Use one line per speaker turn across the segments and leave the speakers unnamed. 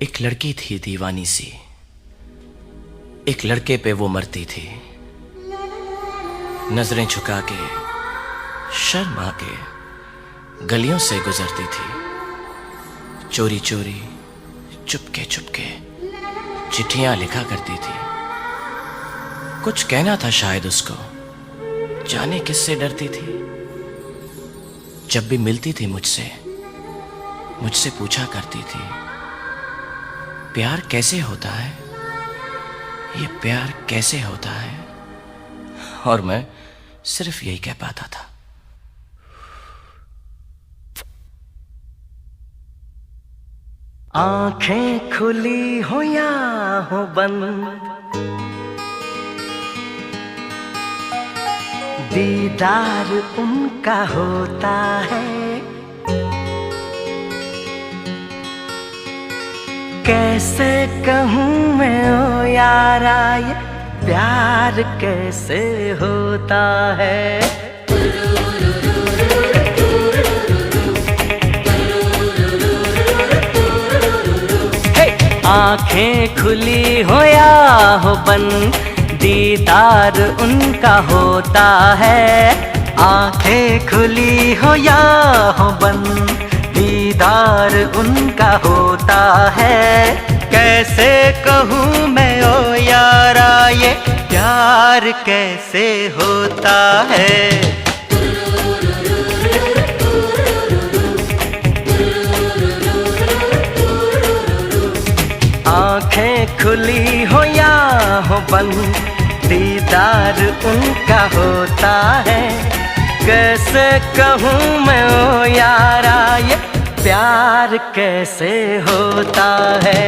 एक लड़की थी दीवानी सी, एक लड़के पे वो मरती थी। नजरें झुका के शर्मा के गलियों से गुजरती थी। चोरी चोरी चुपके चुपके चिट्ठियां लिखा करती थी। कुछ कहना था शायद उसको, जाने किससे डरती थी। जब भी मिलती थी मुझसे पूछा करती थी, प्यार कैसे होता है, ये प्यार कैसे होता है। और मैं सिर्फ यही कह पाता था।
आंखें खुली हो या हो बंद, दीदार उनका होता है। कैसे कहूँ मैं ओ यारा, ये प्यार कैसे होता है। आंखें खुली हो या हो बंद, दीदार उनका होता है। आंखें खुली हो या हो बंद, दीदार उनका होता है। कैसे कहूँ मैं ओ यारा, ये प्यार कैसे होता है। आंखें खुली हो या हो बंद, दीदार उनका होता है। कैसे कहूँ मैं ओ यारा, ये प्यार कैसे होता है।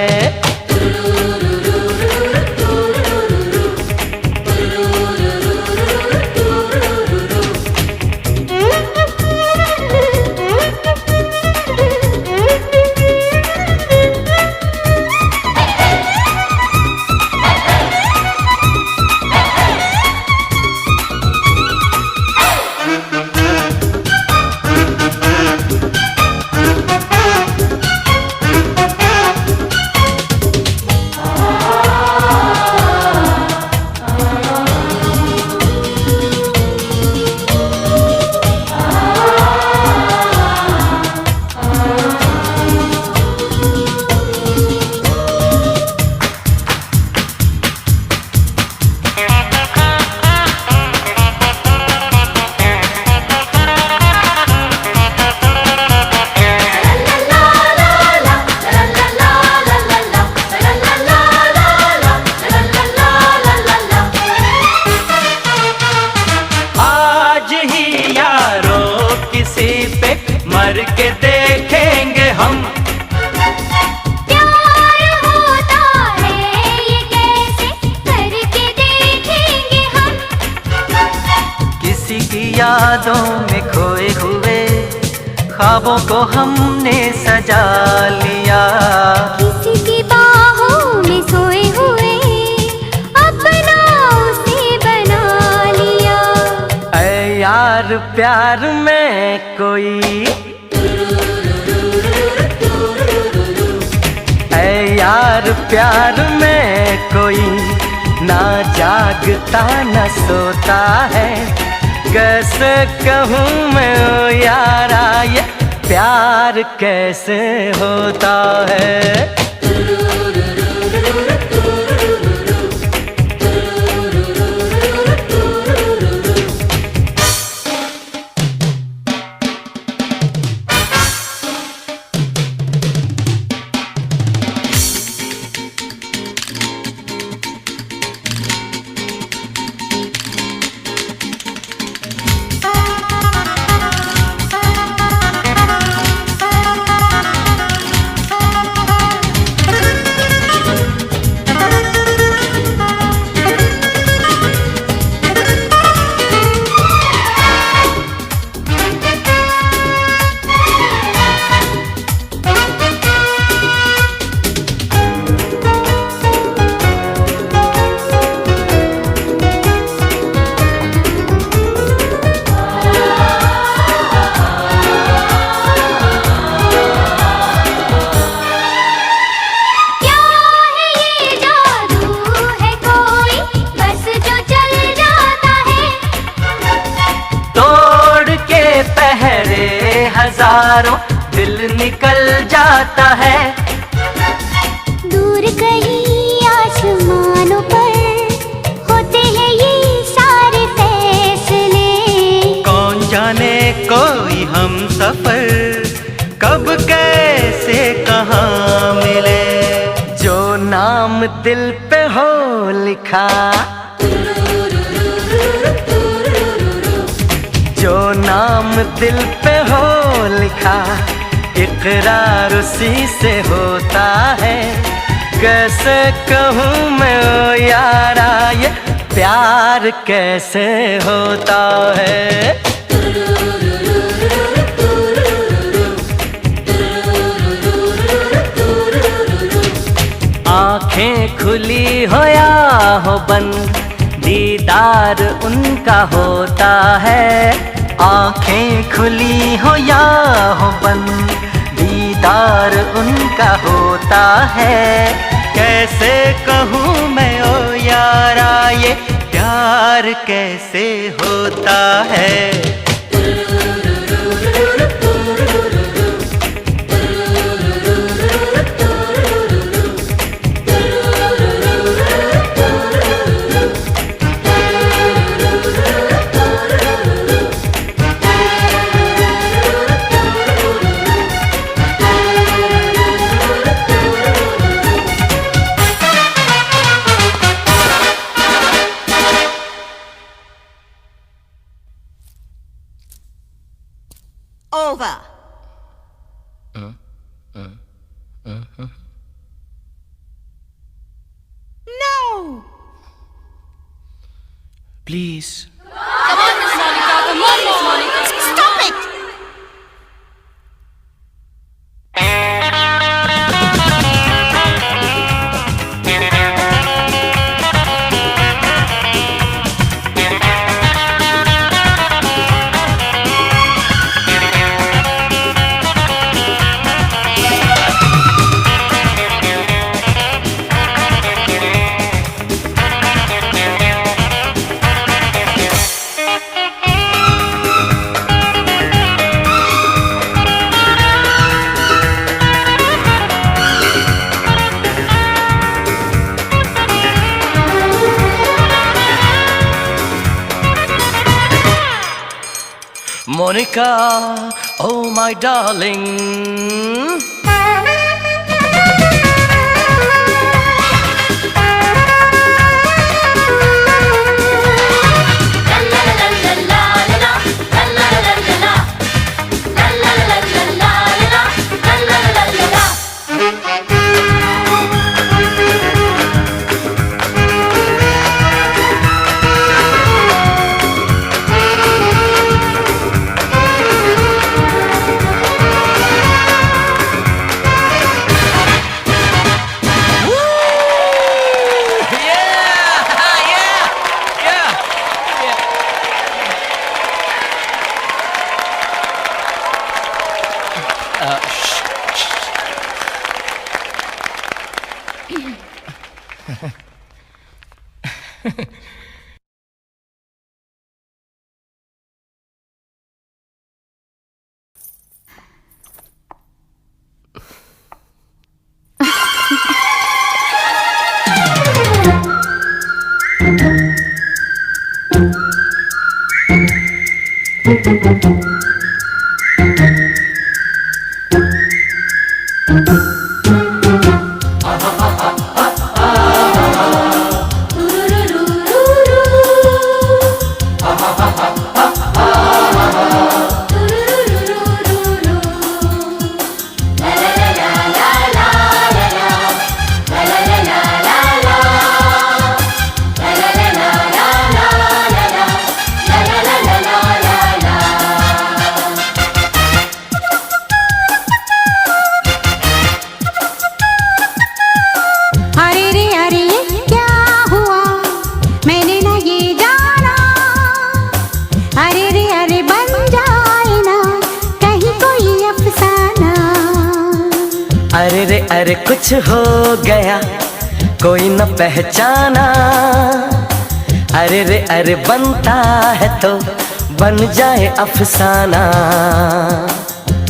मर के देखेंगे हम,
प्यार होता है ये कैसे करके देखेंगे हम।
किसी की यादों में खोए हुए ख्वाबों को हमने सजा लिया।
किसी की बाहों में सोए हुए अपना उसे बना लिया।
ऐ यार प्यार में कोई, यार प्यार में कोई ना जागता न सोता है। कैसे कहूँ मैं ओ यारा, ये प्यार कैसे होता है। हजारों दिल निकल जाता है।
दूर कहीं आसमानों पर होते हैं ये सारे फैसले।
कौन जाने कोई हम सफर कब कैसे कहाँ मिले। जो नाम दिल पे हो लिखा, जो नाम दिल पे हो लिखा, इकरार उसी से होता है। कैसे कहूँ मैं ओ यारा ये प्यार कैसे होता है। आंखें खुली हो या हो बंद, दीदार उनका होता है। आंखें खुली हो या हो बंद, दीदार उनका होता है। कैसे कहूँ मैं ओ यारा ये प्यार कैसे होता है।
Over. No!
Please.
Come on, Miss Monica. Come on, Miss Monica. Stop it!
Monica, oh my darling. अरे रे अरे कुछ हो गया कोई न पहचाना। अरे रे अरे बनता है तो बन जाए अफसाना।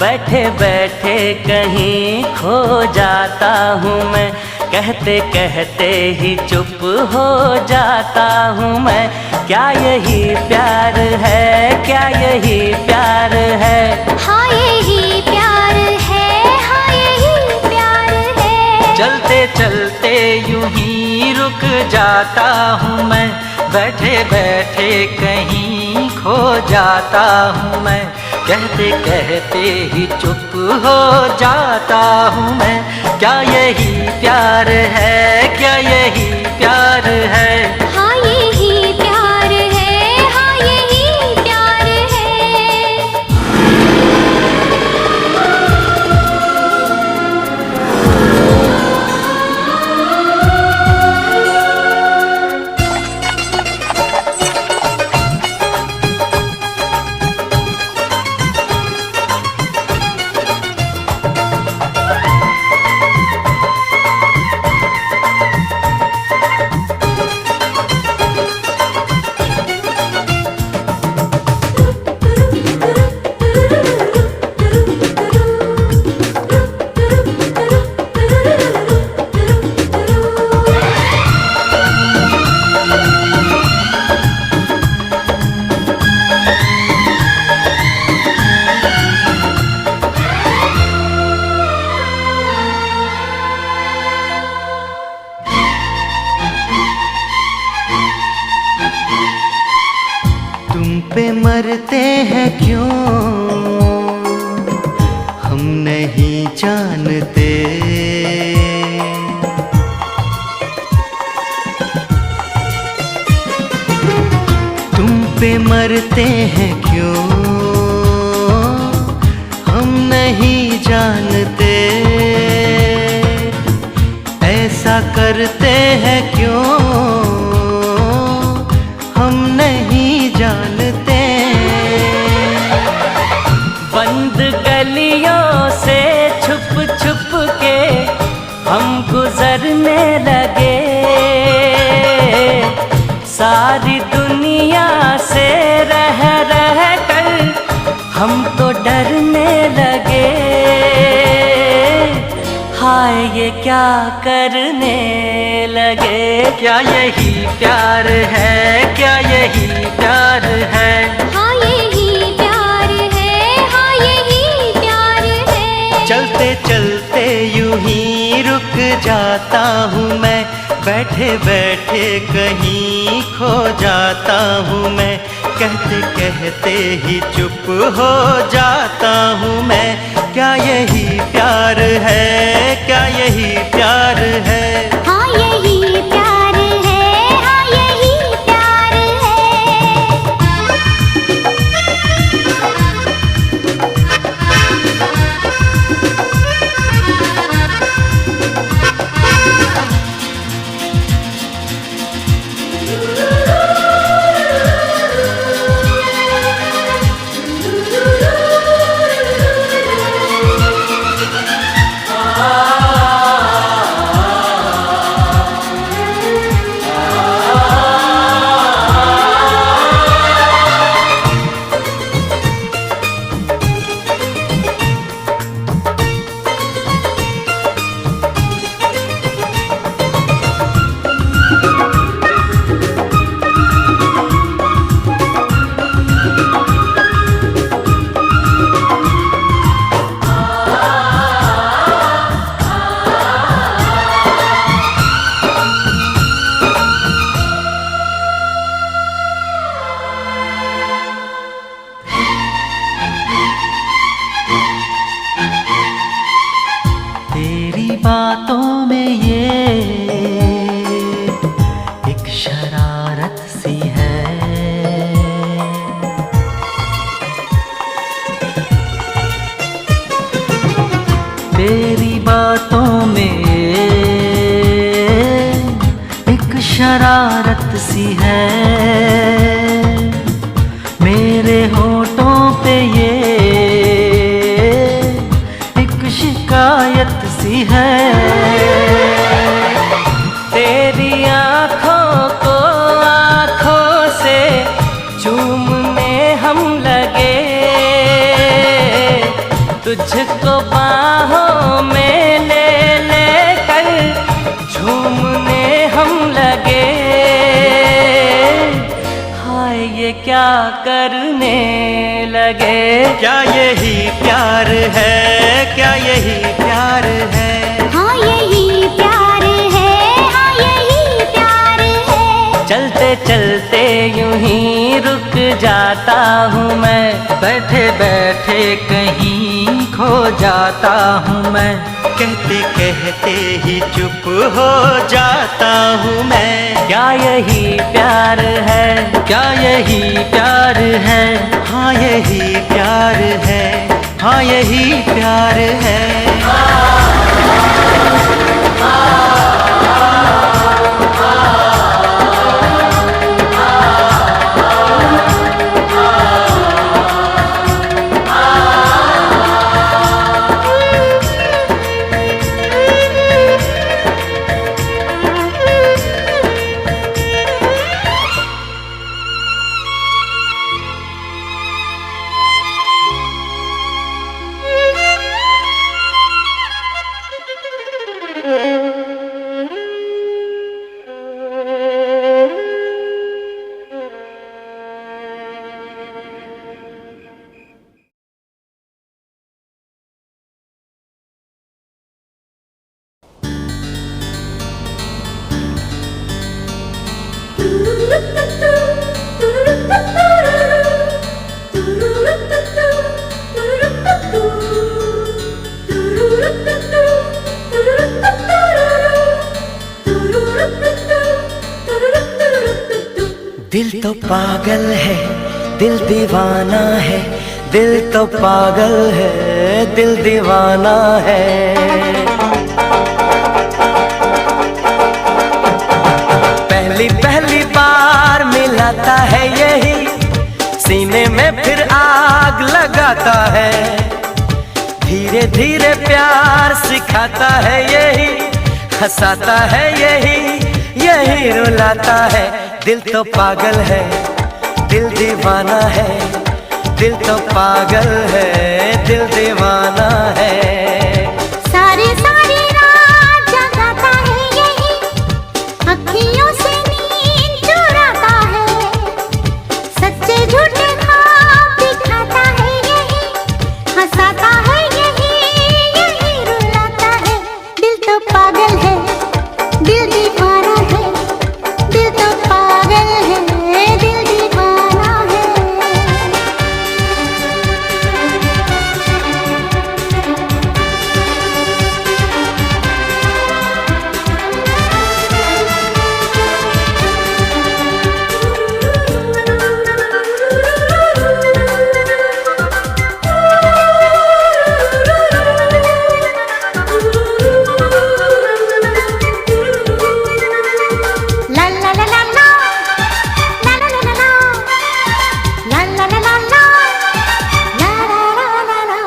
बैठे बैठे कहीं खो जाता हूँ मैं, कहते कहते ही चुप हो जाता हूँ मैं। क्या यही प्यार है, क्या यही प्यार है?
हाँ यही प्यार है, हाँ यही प्यार है।
चलते चलते यूं ही रुक जाता हूँ मैं, बैठे बैठे कहीं खो जाता हूँ मैं, कहते कहते ही चुप हो जाता हूँ मैं। क्या यही प्यार है, क्या यही प्यार है?
हाँ यही प्यार है, हाँ यही प्यार है।
तुम पे मरते हैं क्यों हम नहीं जानते, तुम पे मरते हैं क्यों हम नहीं जानते, ऐसा करते हैं क्यों हम नहीं जानते। बंद गलियों से छुप छुप के हम गुजरने लगे, सारी दुनिया से रह रह कर हम तो डरने लगे। हाय ये क्या करने लगे?
क्या यही प्यार है, क्या यही प्यार है?
हाँ यही प्यार है, हाँ यही प्यार है।
चलते चलते यूं ही रुक जाता हूँ मैं, बैठे बैठे कहीं खो जाता हूँ मैं, कहते कहते ही चुप हो जाता हूँ मैं। क्या यही प्यार है, क्या यही प्यार है?
हाँ यही प्यार है, हाँ यही प्यार है।
तेरी बातों में ये एक शरारत सी है, तेरी बातों में एक शरारत सी है, मेरे होठों पे ये शिकायत सी है। तेरी आँखों को आँखों से चूमने हम लगे, लगे।
क्या यही प्यार है, क्या यही प्यार है?
हाँ यही प्यार है, हाँ यही प्यार है।
चलते चलते यूं ही रुक जाता हूँ मैं,
बैठे बैठे कहीं खो जाता हूँ मैं, कहते कहते ही चुप हो जाता हूँ मैं।
क्या यही प्यार है,
क्या यही प्यार है? हाँ यही प्यार है, हाँ यही प्यार है।
दिल तो पागल है, दिल दीवाना है, दिल तो पागल है, दिल दीवाना है। पहली पहली बार मिलाता है यही, सीने में फिर आग लगाता है। धीरे धीरे प्यार सिखाता है यही, हंसाता है यही, यही रुलाता है। दिल तो पागल है, दिल दीवाना है, दिल तो पागल है, दिल दीवाना है।
सारी सारी रात जगाता है यही, अखियों से नींद चुराता है। सच्चे झूठे ख्वाब दिखाता है यही, हंसाता है यही, यही रुलाता है। दिल तो पागल है, दिल दीवाना है, दिल तो पागल है, दिल दीवाना है। La la la la la, la la la la la, la la la la la, la la la la la।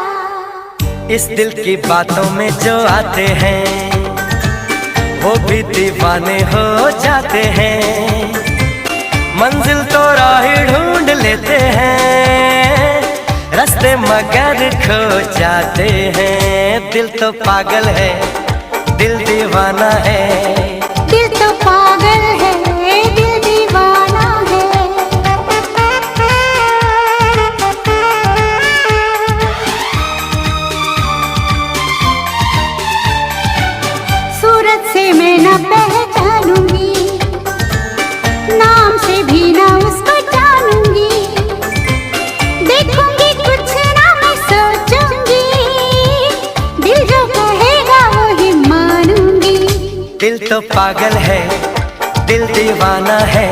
इस दिल की बातों में जो आते हैं, वो भी दीवाने हो जाते हैं। मंजिल तो राह ढूंढ लेते हैं, रास्ते मगर खो जाते हैं। दिल तो पागल है, दिल दीवाना है।
दिल तो पागल है, दिल दीवाना है। सूरत से मैं न पहचानूंगी, नाम से भी न उसको जानूंगी। देखूंगी कुछ ना मैं सोचूंगी, दिल जो कहेगा वो ही मानूंगी।
दिल तो पागल है, दिल दीवाना है।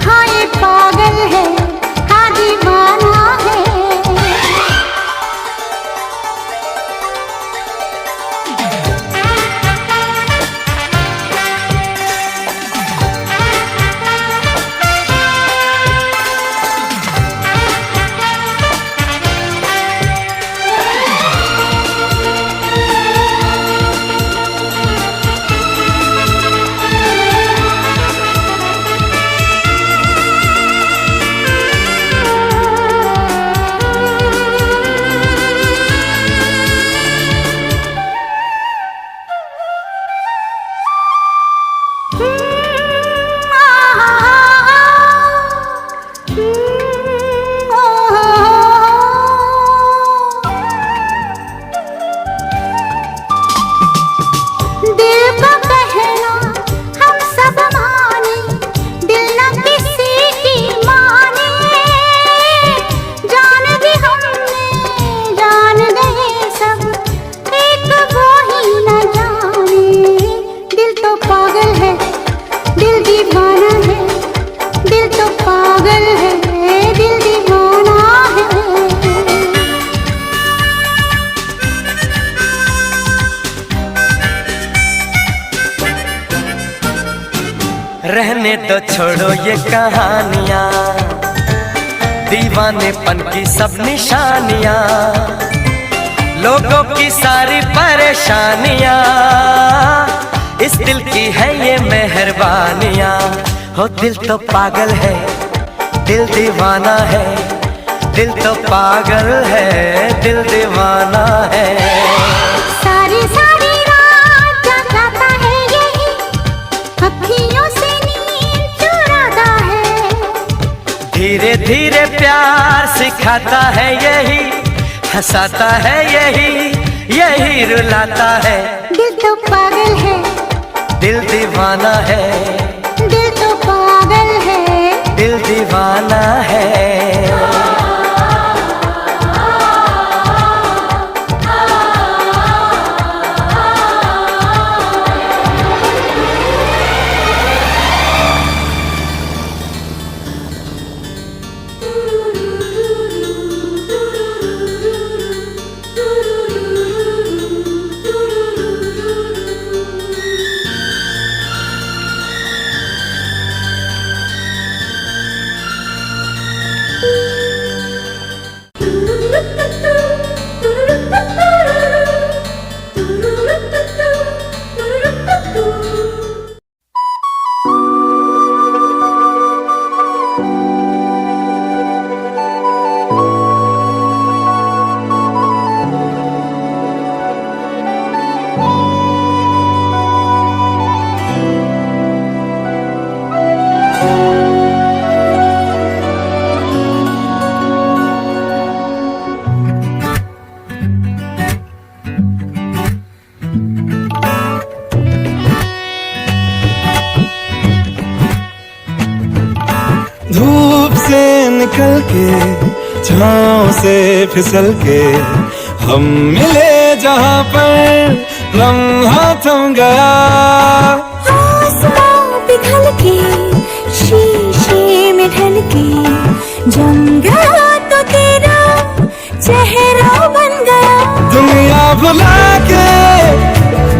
हाँ ये पागल है, हाँ दीवाना है।
रहने दो छोड़ो ये कहानियां, दीवानेपन की सब निशानियां, लोगों की सारी परेशानियां, इस दिल की है ये मेहरबानियां। हो दिल तो पागल है, दिल दीवाना है, दिल तो पागल है, दिल दीवाना है।
सारी सारी रात जगाता है यही, अखियों से नींद चुराता है।
धीरे धीरे प्यार सिखाता है यही, हंसाता है यही, यही रुलाता है।
दिल तो पागल है,
दिल दीवाना है,
दिल तो पागल है,
दिल दीवाना है।
धूप से निकल के, छाँव से फिसल के, हम मिले जहाँ पर लम्हा थम गया।
आसमां पिघल के, शीशे में ढल के, जम गया तो तेरा चेहरा बन गया।
दुनिया भुला के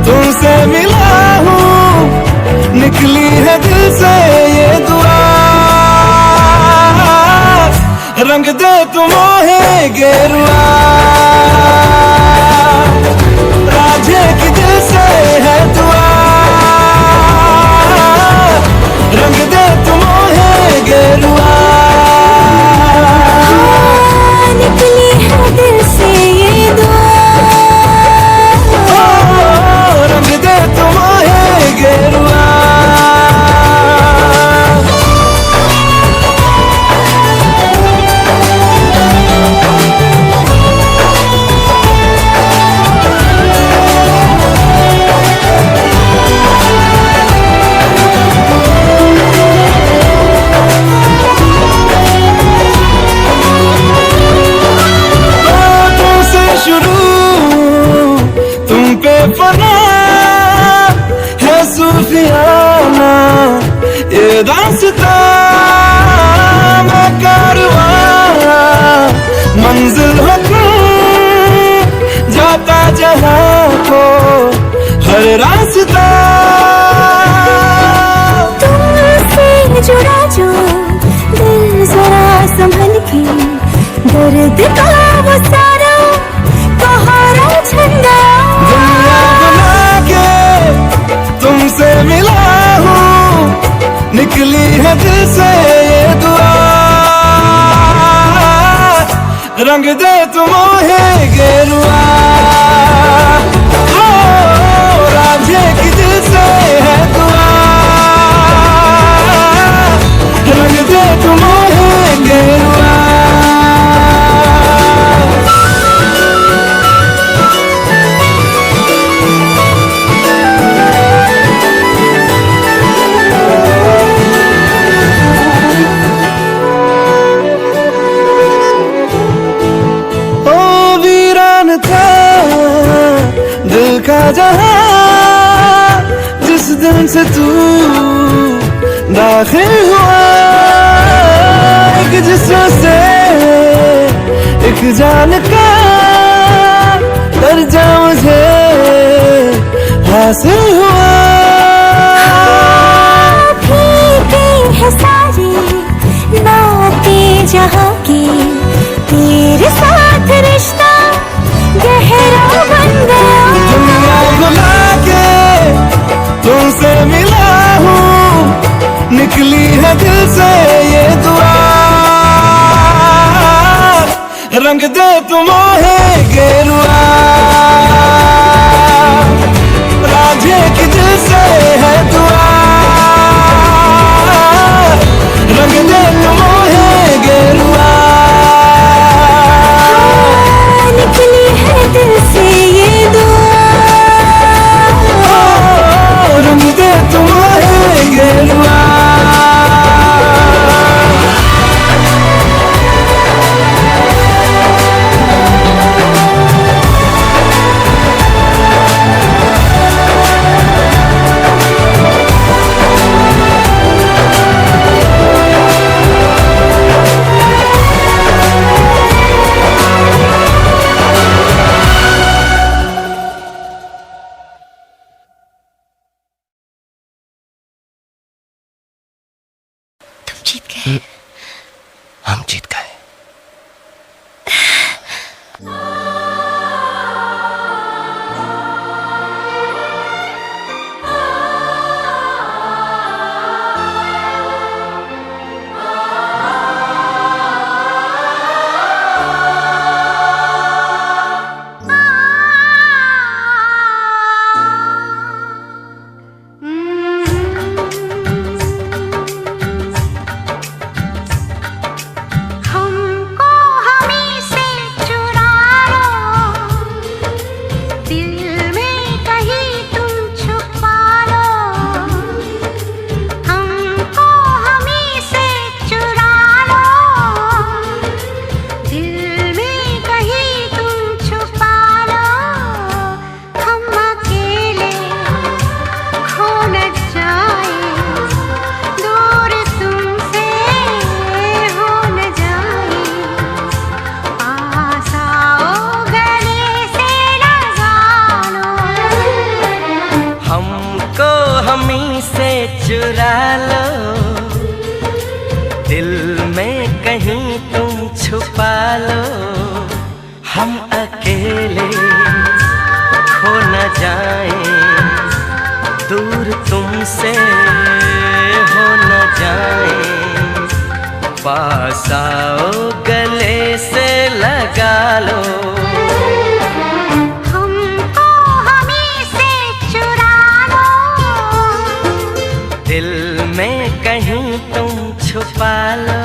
तुमसे मिला हूँ, निकली है दिल से ये दुआ। रंग दे तुम मोहे गेरुआ, राधे की दिल से है दुआ। रंग दे तुम मोहे गेरुआ,
निकली है दिल से ये दुआ।
रंग दे तुम मोहे गेरुआ। फना है सूफियाना ये दास्तां, मैं कारवां मंजिल हूँ, जाता जहाँ को हर रास्ता।
तुमसे जुड़ा जो दिल जरा संभल के, दर्द का वो सारा सहारा झंडा।
दुनिया बुला के तुमसे मिला हूँ, निकली है दिल से ये दुआ। रंग दे तुम मोहे गेरुआ, राधे की दिल से है दुआ। रंग दे तुम मोहे गेरुआ। दिल का जहां जिस दिन से तू दाखिल हुआ, एक जिस्म से एक जान का दर्जा मुझे हासिल हुआ। तुम है गेरुआ, राधे की दिल से है दुआ, रंग दे तुम है गेरुआ।
निकली है दिल से ये दुआ,
रंग दे तुम है गेरुआ।
जीत गए, हम जीत गए।
हमको हमी से चुरा लो, दिल में कहीं तुम छुपा लो। हमको हमी से चुरा लो, दिल में कहीं तुम छुपा लो। हम अकेले खो न जाए, दूर तुमसे हो न जाए। पास आओ गले से लगा लो।
हमको हमी से चुरा लो, दिल में कहीं तुम छुपा लो। हम अकेले खो न जाएं, दूर तुमसे हो न जाएं। पास आओ गले से लगा लो।
हमको हमी से चुरा लो,
दिल में कहीं तुम छुपा लो।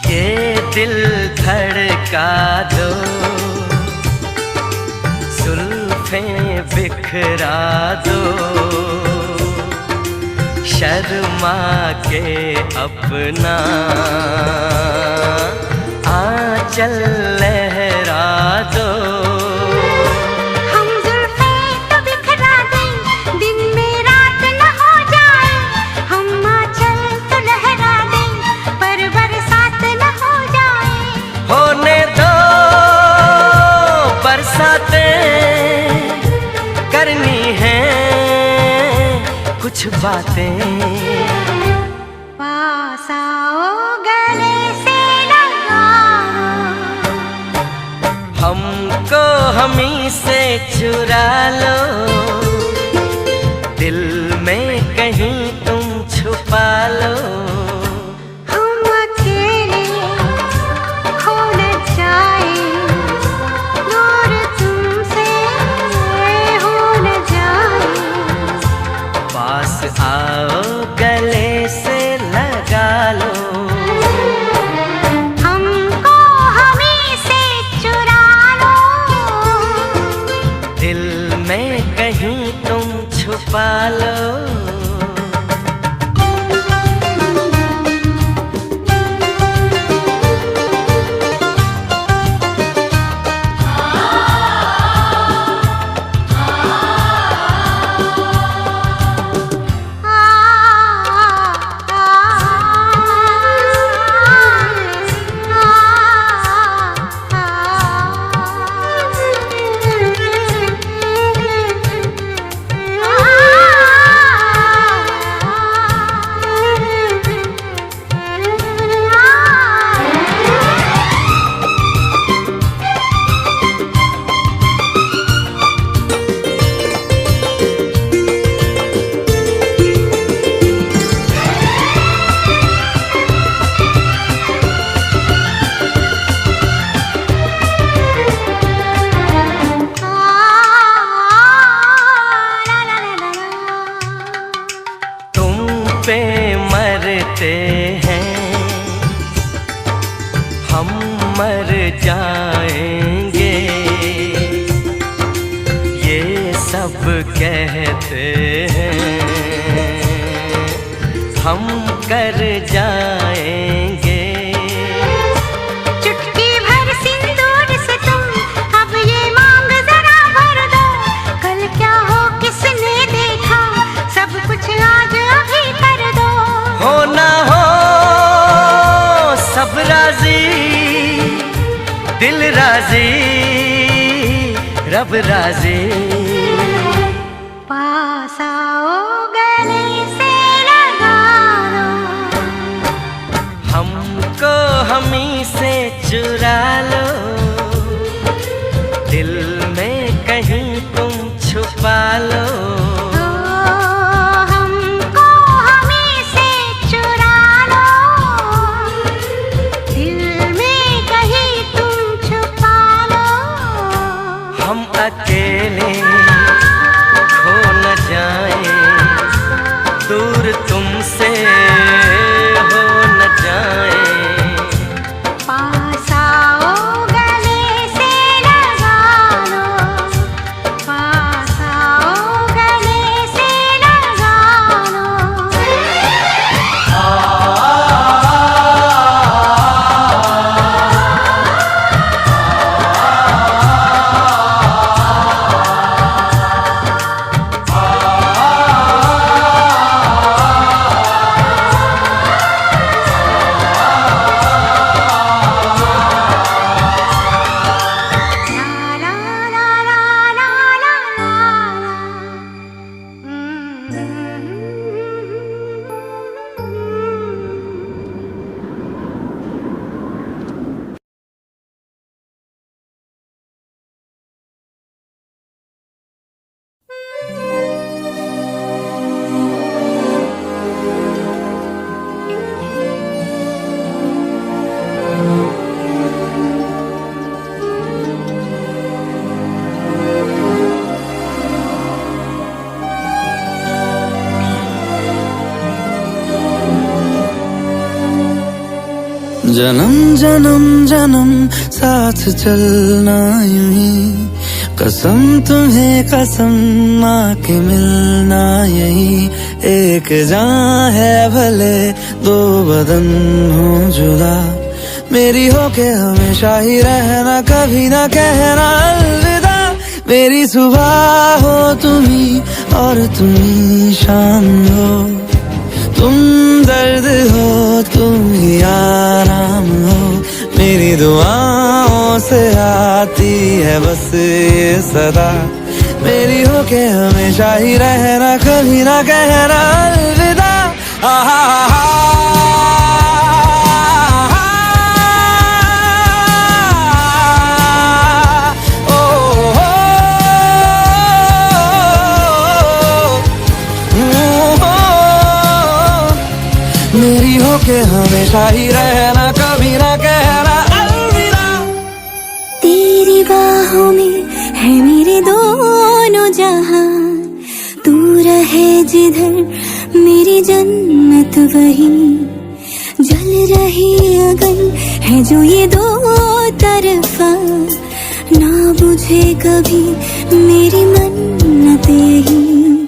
ये दिल धड़का दो, जुल्फें बिखरा दो। शर्मा के अपना आंचल लहरा दो।
हम जुल्फें तो बिखरा दें, दिन में रात न हो जाए। हम आंचल तो लहरा दें, पर बरसात न हो जाए।
होने दो बरसातें, करनी है कुछ बातें।
पास आओ गले से लगा लो।
हमको हमी से चुरा लो, दिल में कहीं तुम छुपा लो।
हम अकेले खो न जाए, दूर तुमसे हो न जाए।
पास आओ गले से लगा लो।
हमको हमी से चुरा लो,
दिल में कहीं तुम छुपा लो। पे मरते हैं, हम मर जाएंगे, ये सब कहते हैं, हम कर जाएंगे।
चुटकी भर सिंदूर से तुम अब ये मांग जरा भर दो, कल क्या हो किसने देखा, सब कुछ आज अभी कर दो।
हो ना हो सब राजी, दिल राजी, रब राजी।
पास आओ गले से लगा लो,
हमको हमी से चुरा लो, दिल में कहीं तुम छुपा लो।
हमको हमें से चुरा लो, दिल में कहीं तुम छुपा लो।
हम अकेले खो न जाएं, दूर तुमसे हो न जाएं।
पास आओ गले से लगा लो, पास आओ गले से लगा लो। ला ला ला ला ला ला
जन्म जन्म जन्म साथ चलना यूं ही, कसम तुम्हें कसम माँ के मिलना यही। एक जान है भले दो बदन हो जुदा, मेरी होके हमेशा ही रहना, कभी ना कहना अलविदा। मेरी सुबह हो तुम्ही और तुम्ही शाम हो, तुम दर्द हो तुम ही आराम हो। मेरी दुआओं से आती है बस ये सदा, मेरी होके हमेशा ही रहना, कभी ना कहना अलविदा। मेरी होके हमेशा ही रहना, कभी ना कहना अलविदा।
तेरी बाहों में है मेरे दोनों जहां, तू रहे जिधर मेरी जन्नत वही। जल रही अगन है जो ये दो तरफा, ना बुझे कभी मेरी मन्नत यही।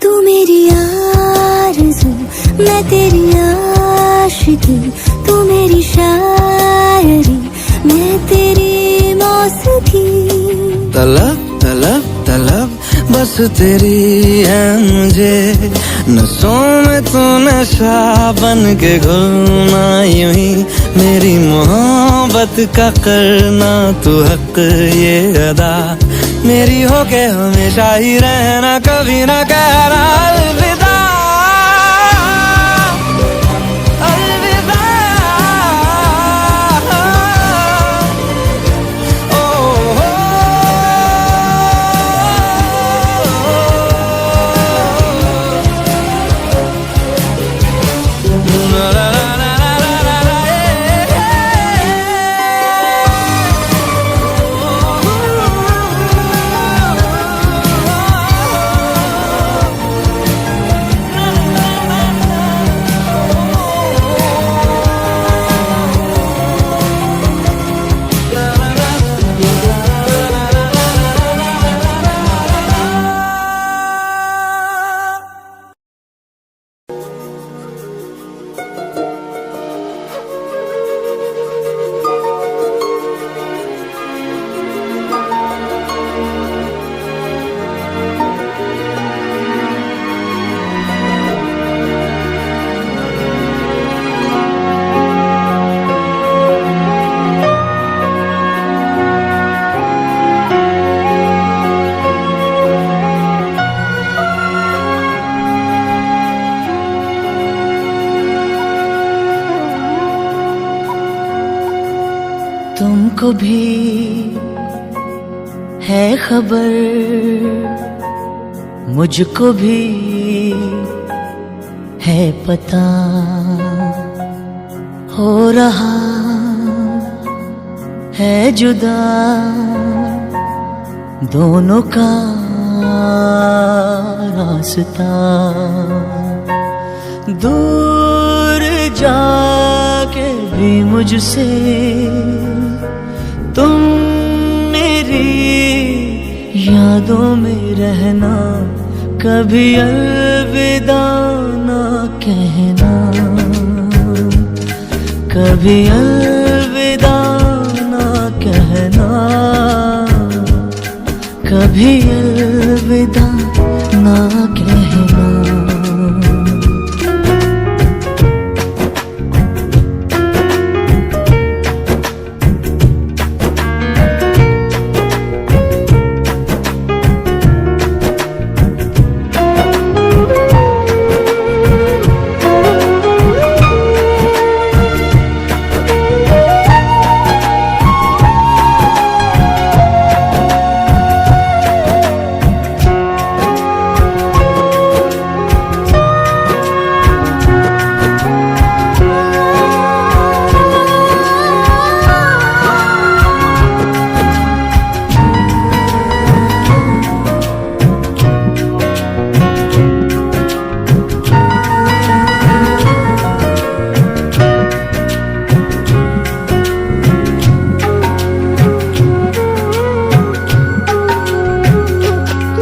तू मेरी आरज़ू मैं तेरी आशिकी, तू मेरी शायरी मैं तेरी मौसीकी।
तलब तलब तलब बस तेरी है मुझे, नसों में तू नशा बन के घुलना यूं ही। मेरी मोहब्बत का करना तू हक ये अदा, मेरी होके हमेशा ही रहना, कभी ना कहना अलविदा।
तुमको भी है खबर, मुझको भी है पता, हो रहा है जुदा दोनों का रास्ता। दूर जाके भी मुझसे तुम मेरी यादों में रहना, कभी अलविदा ना कहना, कभी अलविदा ना कहना, कभी अलविदा ना कहना।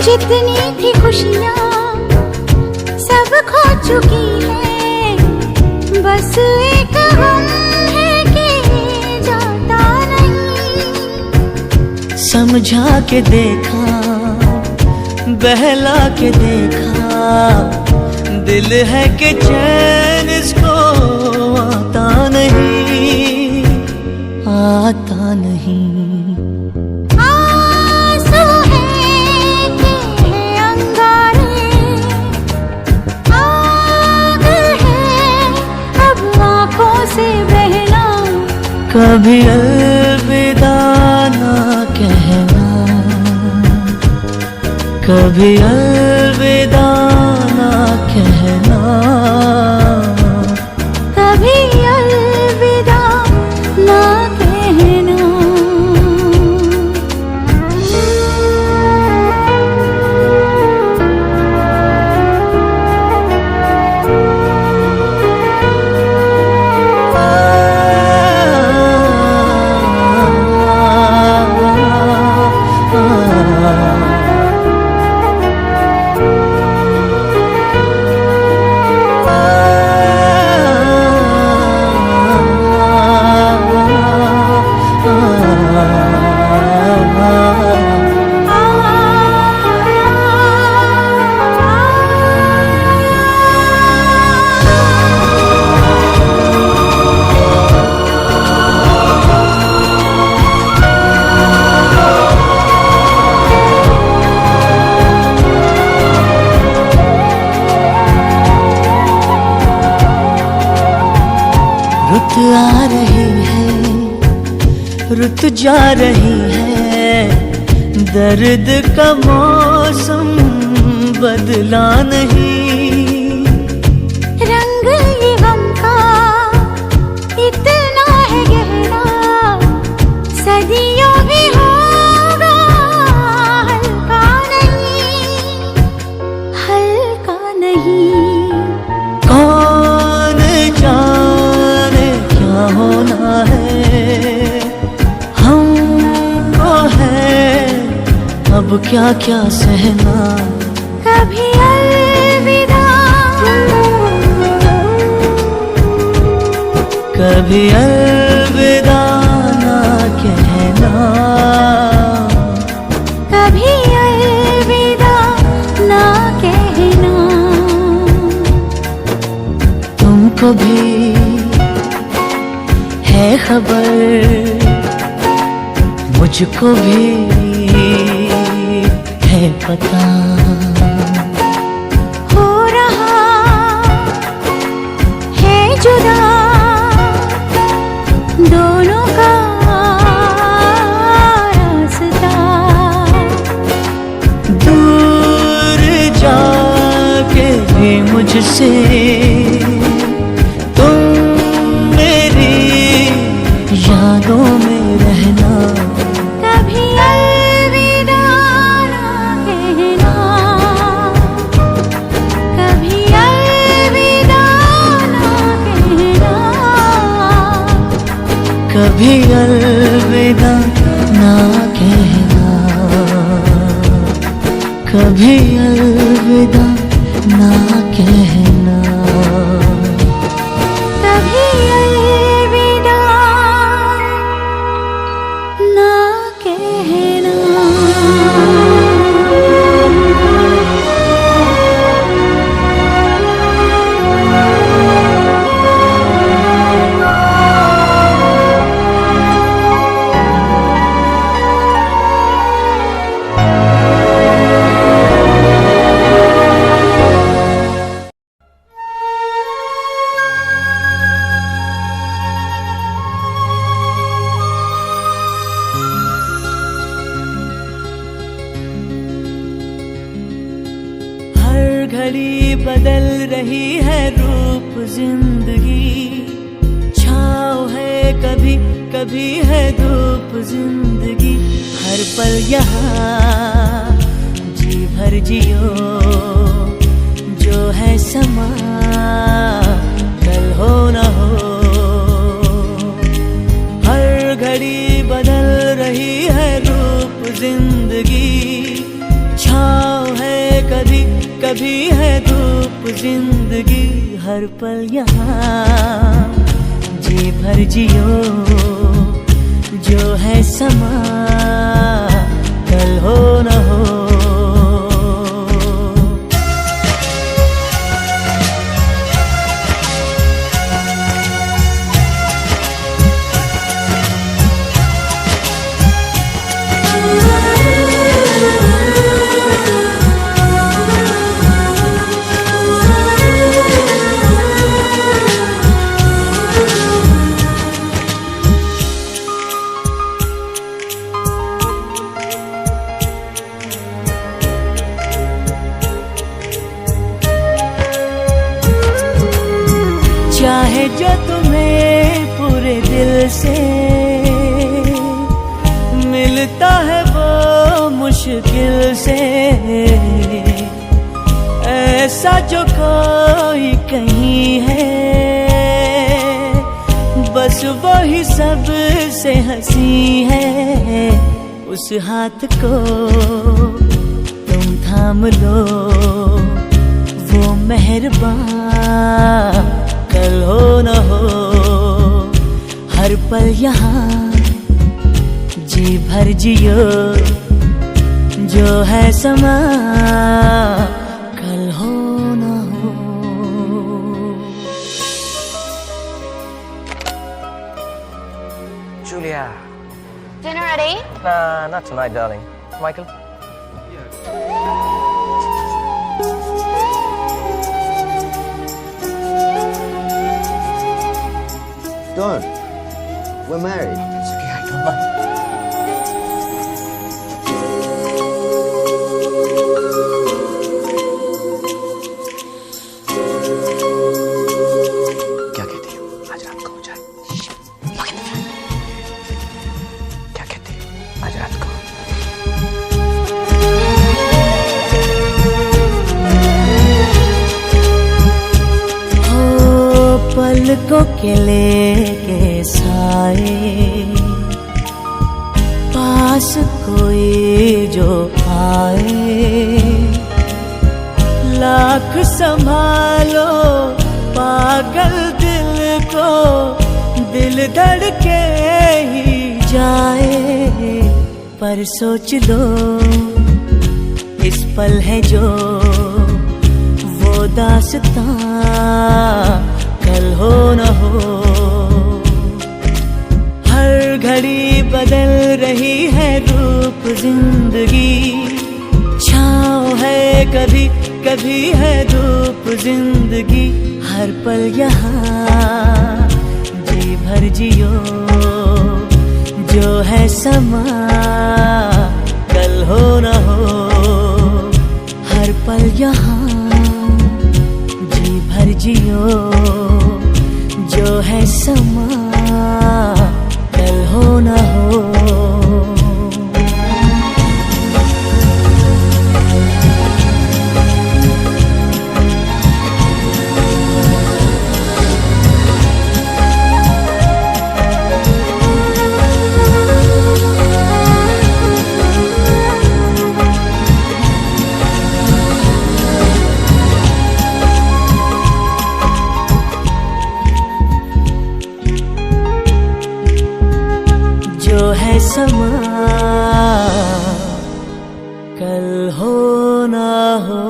जितनी थी खुशियाँ सब खो चुकी है, बस एक गम है कि जाता नहीं।
समझा के देखा, बहला के देखा, दिल है कि चैन इसको आता नहीं, आता नहीं। कभी अलविदा ना कहना, कभी अलविदा ना कहना,
कभी अलविदा ना कहना।
रुत आ रही है, रुत जा रही है, दर्द का मौसम बदला नहीं।
रंग ये गम का इतना है गहरा, सदियों भी होगा हल्का नहीं, हल्का नहीं।
कौन जाने क्या होना है, हमको है अब क्या क्या सहना।
कभी अलविदा,
कभी अलविदा ना कहना,
कभी अलविदा ना कहना।
तुमको भी है खबर, मुझको भी है पता,
हो रहा है जुदा दोनों का रास्ता।
दूर जाके भी मुझसे तुम मेरी यादों में रहना,
कभी अलविदा ना कहना, कभी अलविदा ना कहना,
कभी अलविदा ना कहना, कभी अलविदा ना कहना,
कभी अलविदा ना कहना।
हर घड़ी बदल रही है रूप जिंदगी, छाँव है कभी कभी है धूप जिंदगी। हर पल यहाँ जी भर जियो, जो है समा कल हो न हो। हर घड़ी बदल रही है रूप जिंदगी, छाँव है कभी कभी है धूप जिंदगी। हर पल यहाँ जी भर जियो, जो है समा कल हो न हो। चाहे जो तुम्हें पूरे दिल से मिलता है वो मुश्किल से, ऐसा जो कोई कहीं है बस वही सब से हंसी है। उस हाथ को तुम थाम लो, वो मेहरबान कल हो न हो। हर पल यहाँ जी भर जियो, जो है समा कल हो न हो।
Julia.
Dinner ready?
Nah, not tonight, darling. Michael?
Don't. We're married.
It's okay, I don't mind. क्या कहती हो? आज रात को हो जाए। क्या कहती हो? आज रात को।
पलकों के लेके साए, पास कोई जो आए। लाख संभालो पागल दिल को, धड़के ही जाए, पर सोच लो इस पल है जो वो दास्तां कल हो न हो। हर घड़ी बदल रही है रूप जिंदगी, छाँव है कभी कभी है धूप जिंदगी। हर पल यहाँ जी भर जियो, जो है समा कल हो न हो। हर पल यहाँ जी भर जियो, जो है समा कल हो न हो। जो है समा कल हो ना हो।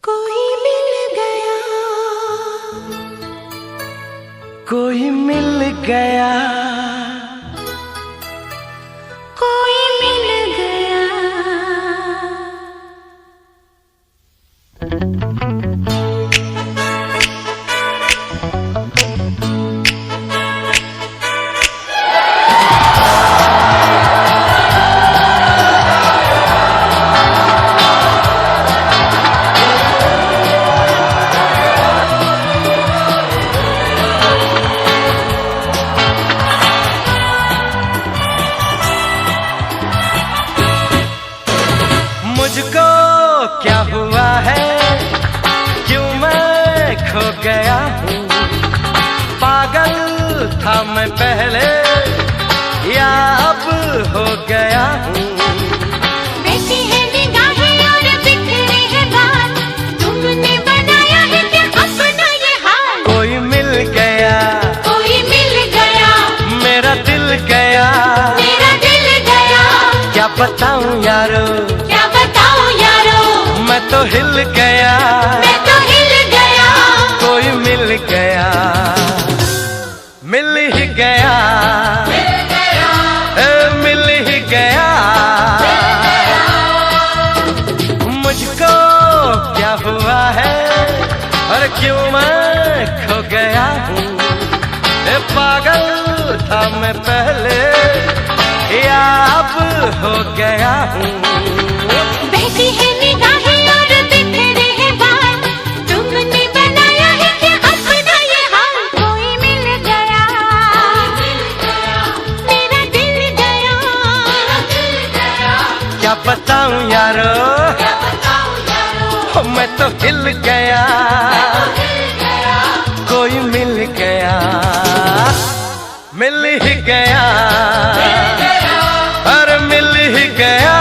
कोई मिल गया,
कोई मिल गया।
मुझको क्या हुआ है, क्यों मैं खो गया हूँ। पागल था मैं पहले, या अब हो गया हूँ।
बैठी है निगाहें और बिखरे हैं बाल, तुमने बनाया है क्या अपना ये हाल।
कोई मिल गया,
कोई मिल गया,
मेरा दिल गया,
मेरा दिल गया।
क्या बताऊं यारो,
क्या बताऊं यारो,
मैं तो हिल गया,
मैं तो हिल गया।
कोई मिल गया, मिल ही गया, मिल ही गया। मुझको क्या हुआ है और क्यों मैं खो गया हूँ। पागल था मैं पहले, या अब हो गया हूँ।
बहती है निगाहें और बिखरे हैं बाल, तुमने बनाया है क्या अपना ये हाल। कोई मिल गया, मेरा दिल गया,
क्या बताऊं यारो, मैं तो हिल गया, कोई मिल गया, मिल ही गया, और मिल ही गया।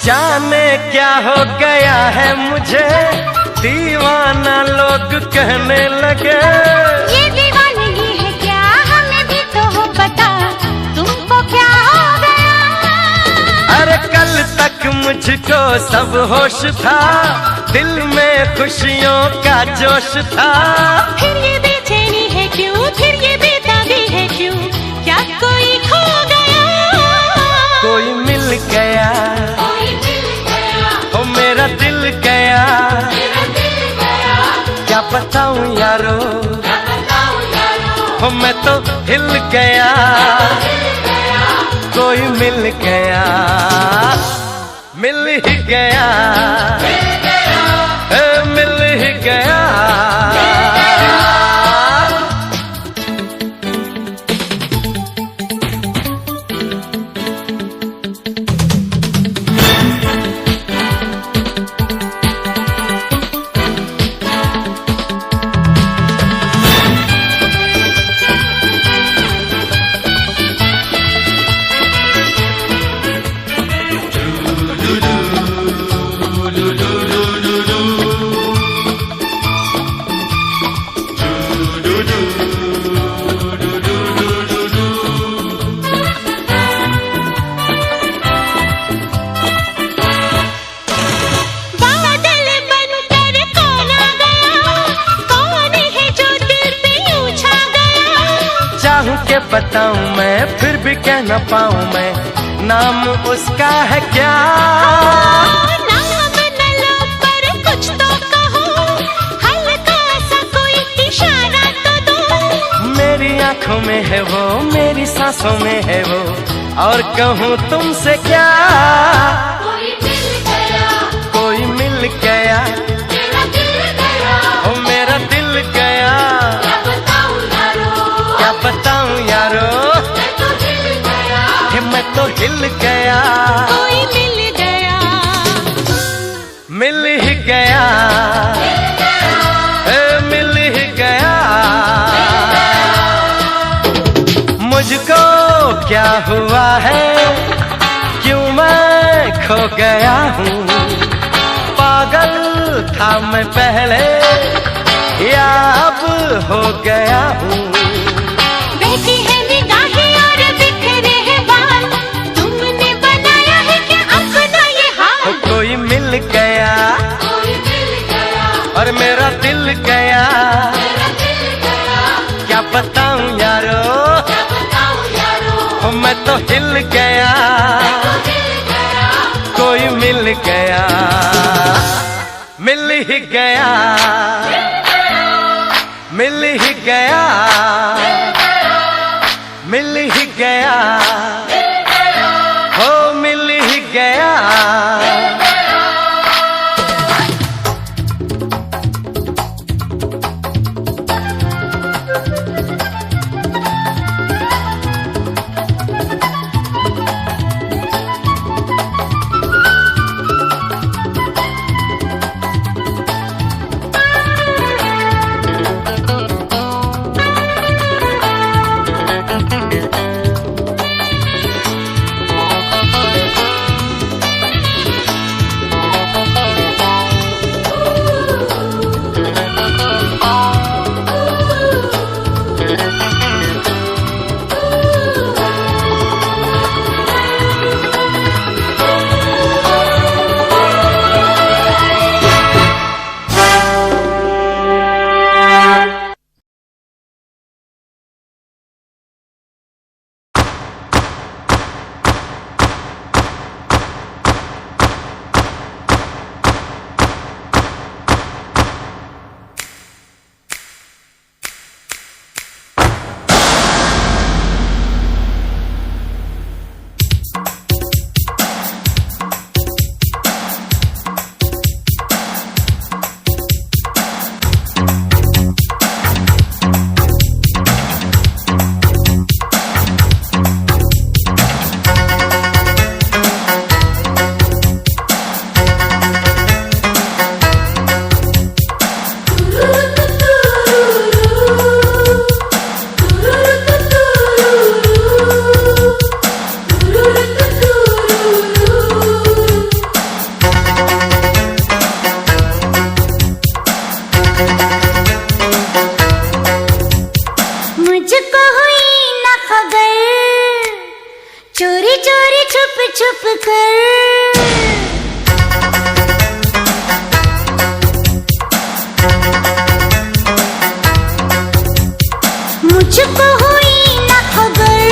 जाने क्या हो गया है मुझे, दीवाना लोग कहने लगे।
ये दीवानगी है क्या, हमें भी तो हो पता, तुमको क्या हो गया।
अरे कल तक मुझको सब होश था, दिल में खुशियों का जोश था।
फिर ये बेचैनी है क्यों, फिर ये बेताबी है क्यों, क्या कोई खो गया।
कोई मिल गया, ओ मेरा दिल गया, क्या बताऊं यारो, ओ मैं तो हिल गया। कोई मिल गया, मिल ही गया, मिल ही गया। के बताऊं मैं, फिर भी कह न पाऊं मैं, नाम उसका है क्या।
नाम न लो पर कुछ तो कहो, हल्का सा कोई इशारा तो दो।
मेरी आंखों में है वो, मेरी सांसों में है वो, और कहूँ तुमसे क्या।
कोई मिल गया,
कोई मिल गया,
मेरा दिल गया,
ओ मेरा दिल गया।
क्या बताऊं यारो,
क्या बताऊं यारो,
मैं तो हिल गया,
कि मैं तो हिल गया।
कोई मिल गया,
मिल ही गया, मिल ही गया। मुझको क्या हुआ है, क्यों मैं खो गया हूँ। पागल था मैं पहले, या अब हो गया हूँ।
बहकी है निगाहें और बिखरे हैं बाल, तुमने बनाया है क्या अपना ये हाल।
कोई मिल गया,
कोई मिल गया,
और मेरा दिल गया,
मेरा दिल गया,
क्या बताऊं यारो,
क्या बताऊं यारो,
मैं तो हिल गया।
तो हिल गया,
कोई मिल गया, मिल ही गया, मिल ही गया, मिल ही गया, हो मिल ही गया।
कर। मुझको हुई ना खबर,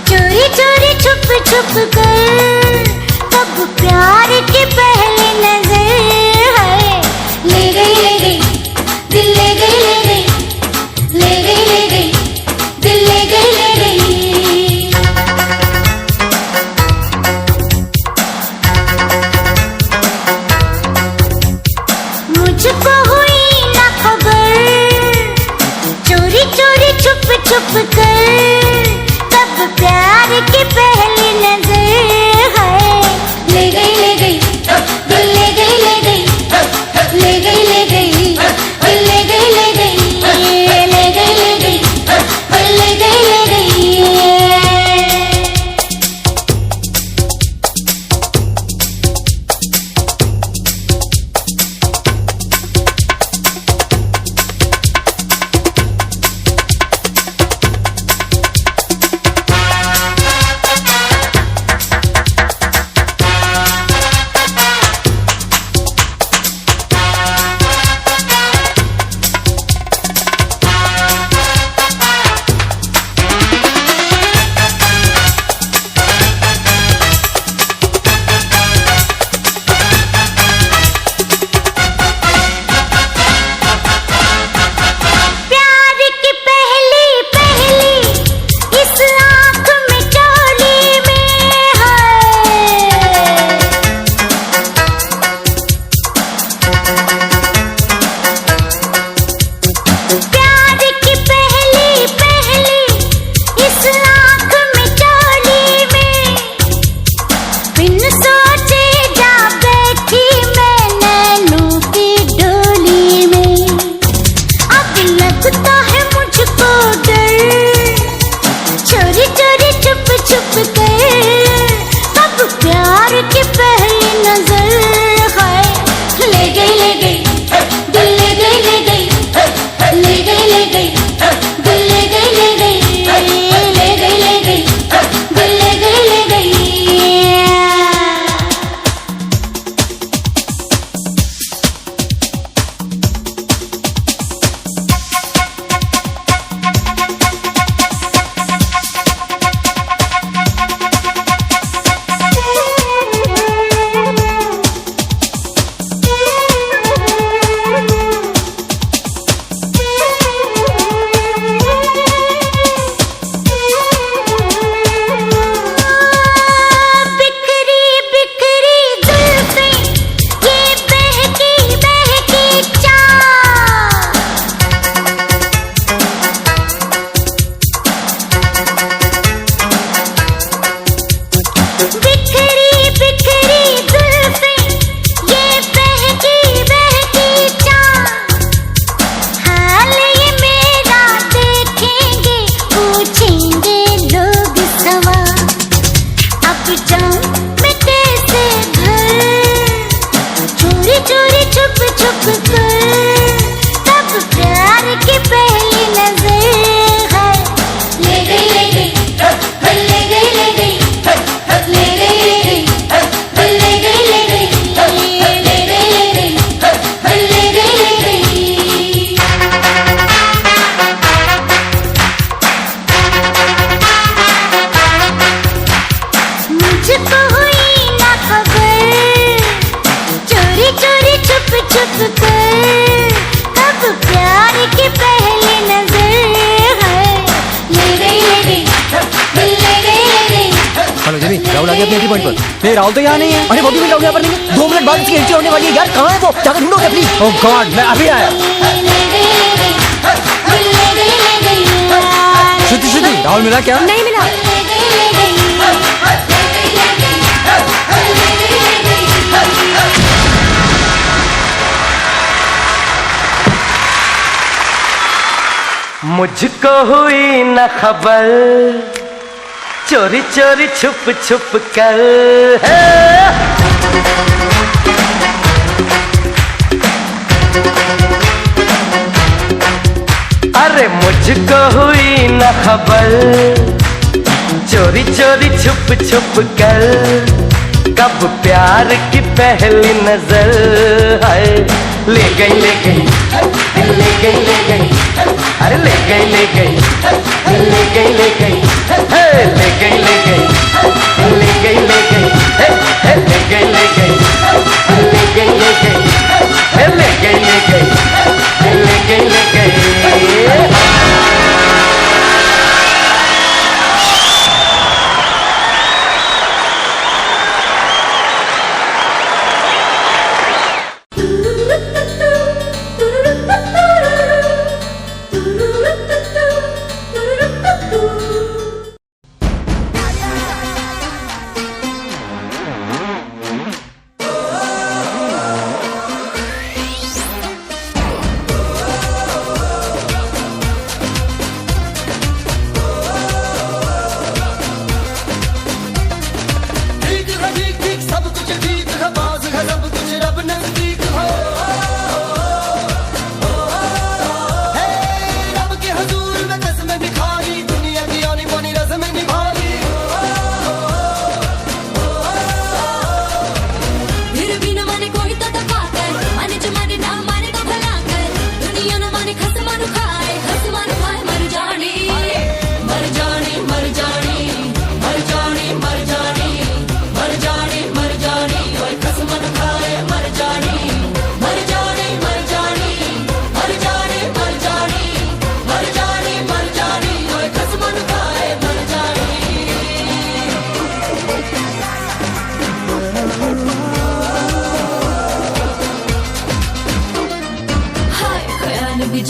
चोरी चोरी छुप छुप कर, तब प्यार की पहली नजर है। ले गई दिल, ले गई ले गई दिल, ले गई। मुझको हुई ना खबर, चोरी चोरी छुप छुप कर, तब प्यार की पहली नजर है। ले गई दिल, ले गई ले गई दिल, ले गई ले गई दिल, ले गई ले गई दिल, ले गई ले गई।
राहुल आ गया अपने एंट्री पॉइंट पर। नहीं राहुल तो यहाँ नहीं है। अरे बॉबी भी राहुल यहाँ पर नहीं है। 2 मिनट बाद इसकी एंट्री होने वाली है यार। कहाँ है वो? जाकर ढूंढोगे प्लीज। ओह गॉड, मैं अभी आया। श्रुति श्रुति, राहुल मिला क्या?
नहीं मिला।
मुझको हुई न खबर, चोरी चोरी छुप छुप कर अरे मुझको हुई न खबर, चोरी चोरी छुप छुप कर कब प्यार की पहली नजर है ले गई ले गई ले गई ले गई अरे ले गई ले गई ले गई ले गई ले गई ले गई ले गई ले गई ले गई ले गई ले गई ले गई ले गई ले गई ले गई ले गई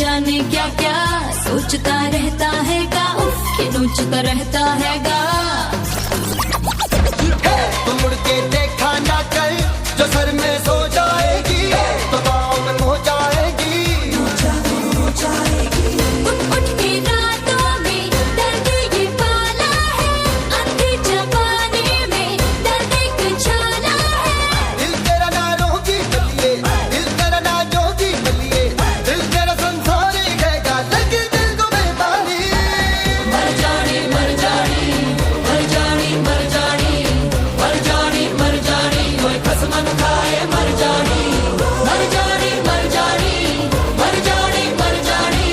जाने क्या क्या सोचता रहता है गा कि नोचता रहता है गा
तुम मुड़ के देखा ना कर जो सर में सो जाएगी तो पाँव में हो जाएगी
उठ के रातों में दर्द ये पाला है अंधी जवानी में दर्द एक छाला है
दिल तेरा ना रोगी बलिए दिल तेरा ना जोगी बलिए दिल तेरा संसार गएगा लगे दिल को बेपानी
मर जानी मर जानी मर जानी मर जानी मर जानी मर जानी कोई खसमन खाए मर जानी मर जानी मर जानी मर जानी मर जानी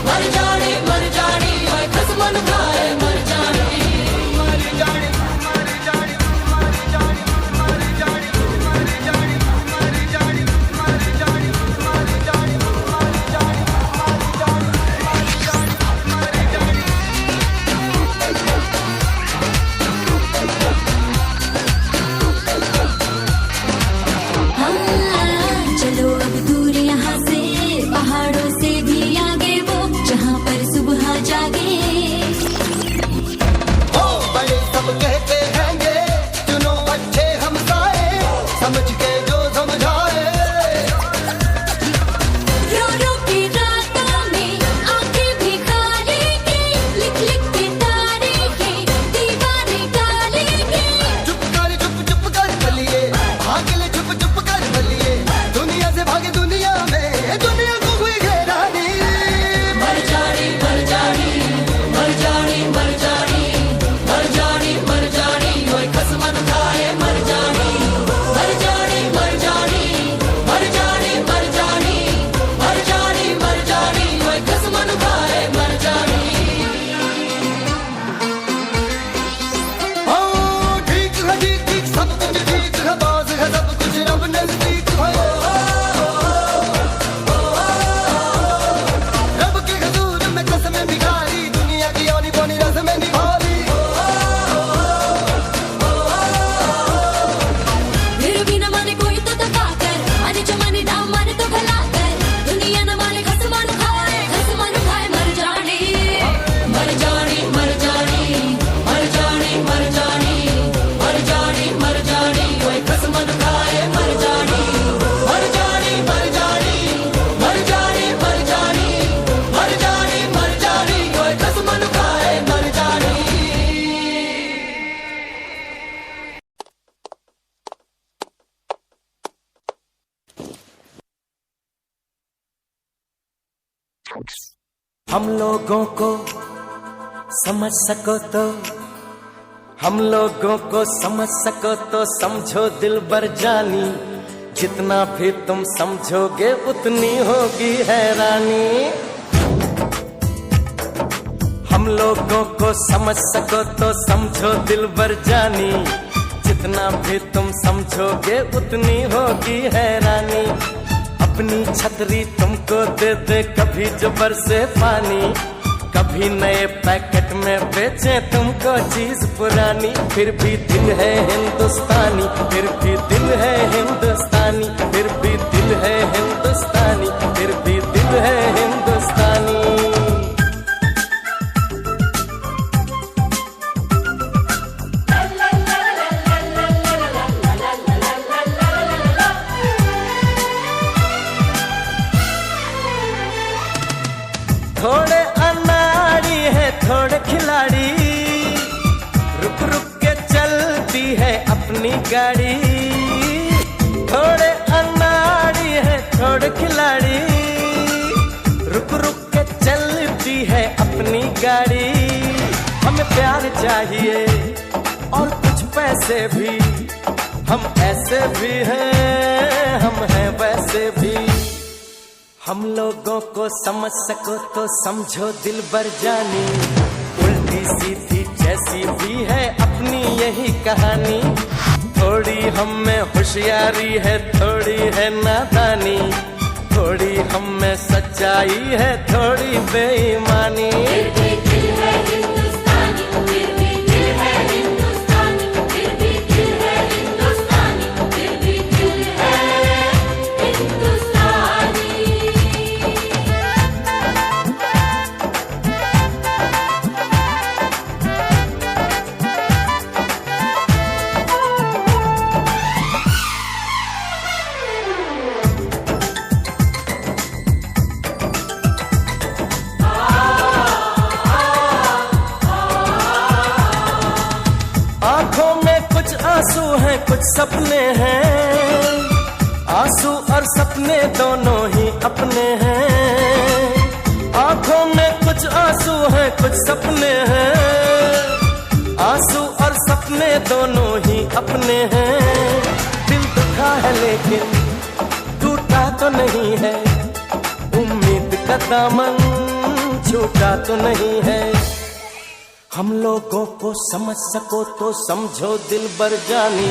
मर जानी मर जानी कोई खसमन खाए मर जानी
मर जानी मर जानी मर जानी मर जानी मर जानी मर जानी मर जानी मर जानी मर जानी
हाँ, चलो अब दूर यहाँ से पहाड़ों से भी आगे वो जहाँ पर सुबह जागे
ओ बड़े सब कहते हैंगे चुनो अच्छे हमसाए समझ के जो समझाए
रो रो के रातों में आंखें भी खाली की लिख लिख के तारीखें दीवाने काले की
चुप कर बलिए भाग ले चुप चुप कर बलिए दुनिया से भागे दुनिया में दुनिया को हुई घेरानी
मर जानी मर जानी मर जानी मर जानी मर जानी मर जानी कोई खसमन खाए मर जानी मर जानी मर जानी मर जानी मर जानी मर जानी मर जानी कोई खसमन खाए मर जानी
ओ ठीक है ठीक सब कुछ ठीक है बाज है सब कुछ रब नजदीक है रब के हजूर में कसमें बिगाड़ी दुनिया की औनी पौनी रस्में निभाली
फिर भी न माने कोई तो दबा कर माने जो माने ना माने तो भला कर दुनिया न माने खसमान खाए मर जानी मर जानी मर जानी मर जानी मर जानी मर जानी मर जानी कोई खसमान खाए मर जानी मर जानी मर जानी मर जानी मर जानी मर जानी मर जानी कोई खसमान खाए मर जानी
हम लोगों को समझ सको तो हम लोगों को समझ सको तो समझो दिलबर जानी, जितना भी तुम समझोगे उतनी होगी हैरानी। हम लोगों को समझ सको तो समझो दिलबर जानी, जितना भी तुम समझोगे उतनी होगी हैरानी। अपनी छतरी तुमको दे दे कभी जो बरसे पानी, कभी नए पैकेट में बेचे तुमको चीज पुरानी। फिर भी दिल है हिंदुस्तानी, फिर भी दिल है हिंदुस्तानी, फिर भी दिल है हिंदुस्तानी, फिर भी दिल है हिंदुस्तानी। थोड़े अनाड़ी है थोड़े खिलाड़ी, रुक रुक के चलती है अपनी गाड़ी। थोड़े अनाड़ी है थोड़े खिलाड़ी, रुक रुक के चलती है अपनी गाड़ी। हमें प्यार चाहिए और कुछ पैसे भी, हम ऐसे भी हैं हम हैं वैसे भी। हम लोगों को समझ सको तो समझो दिलबर जानी, उल्टी सीधी जैसी भी है अपनी यही कहानी। थोड़ी हम में होशियारी है थोड़ी है नादानी, थोड़ी हम में सच्चाई है थोड़ी बेईमानी। आंखों में कुछ आंसू हैं कुछ सपने हैं, आंसू और सपने दोनों ही अपने हैं। आंखों में कुछ आंसू हैं कुछ सपने हैं, आंसू और सपने दोनों ही अपने हैं। दिल दुखा है लेकिन टूटा तो नहीं है, उम्मीद का दामन छूटा तो नहीं है। हम लोगों को समझ सको तो समझो दिलबर जानी,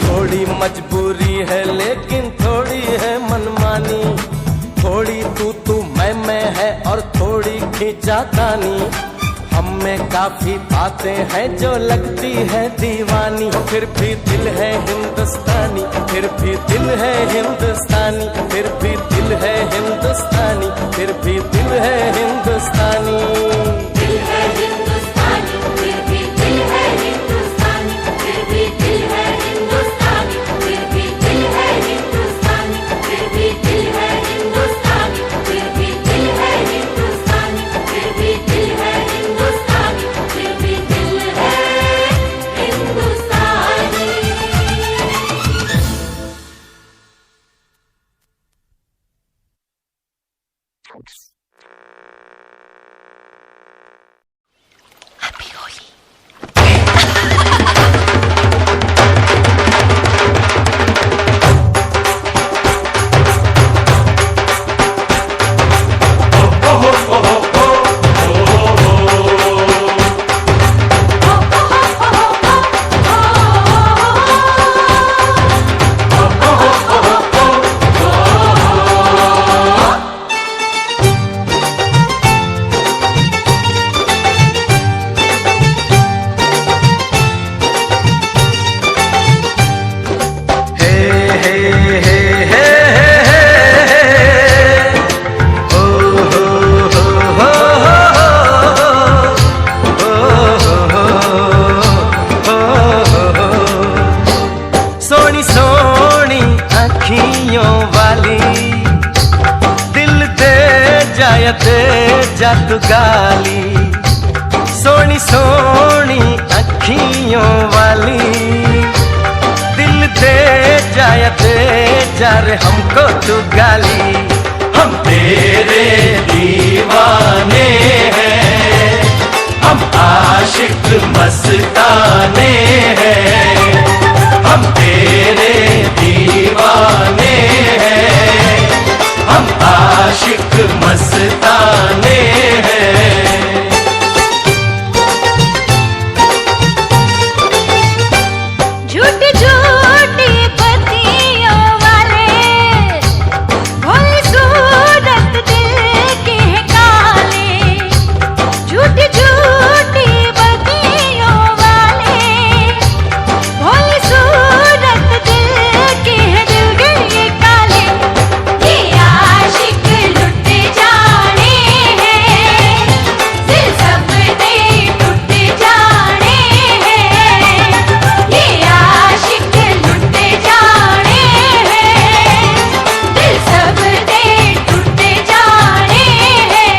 थोड़ी मजबूरी है लेकिन थोड़ी है मनमानी। थोड़ी तू मैं है और थोड़ी खींचातानी, हम में काफी बातें हैं जो लगती है दीवानी। फिर भी दिल है हिंदुस्तानी, फिर भी दिल है हिंदुस्तानी, फिर भी दिल है हिंदुस्तानी, फिर भी दिल है हिंदुस्तानी। दिल है हिंदुस्तानी, फिर भी दिल है हिंदुस्तानी, फिर भी दिल है हिंदुस्तानी, फिर भी दिल है हिंदुस्तानी, फिर भी दिल है हिंदुस्तानी, फिर भी दिल है हिंदुस्तानी, फिर भी दिल है हिंदुस्तानी, फिर भी दिल है हिंदुस्तानी।
हैप्पी होली।
सोनी सोनी अखियों वाली, दिल दे जाया दे जा तू गाली। सोनी सोनी अखियों वाली, दिल दे जाया दे जा रे हमको तू गाली। हम तेरे दीवाने हैं, हम आज आशिक मस्ताने हैं, हम तेरे दीवाने हैं, हम आशिक मस्ताने हैं।
झूठी झूठी बत्तियों वाले भोली सूरत दिल के है काले। झूठी झूठी बत्तियों वाले भोली सूरत दिल के है दिल के काले। ये आशिक लुट जाने हैं, दिल सब दे टूट जाने हैं। ये आशिक लुट जाने हैं, दिल सब दे टूट जाने हैं।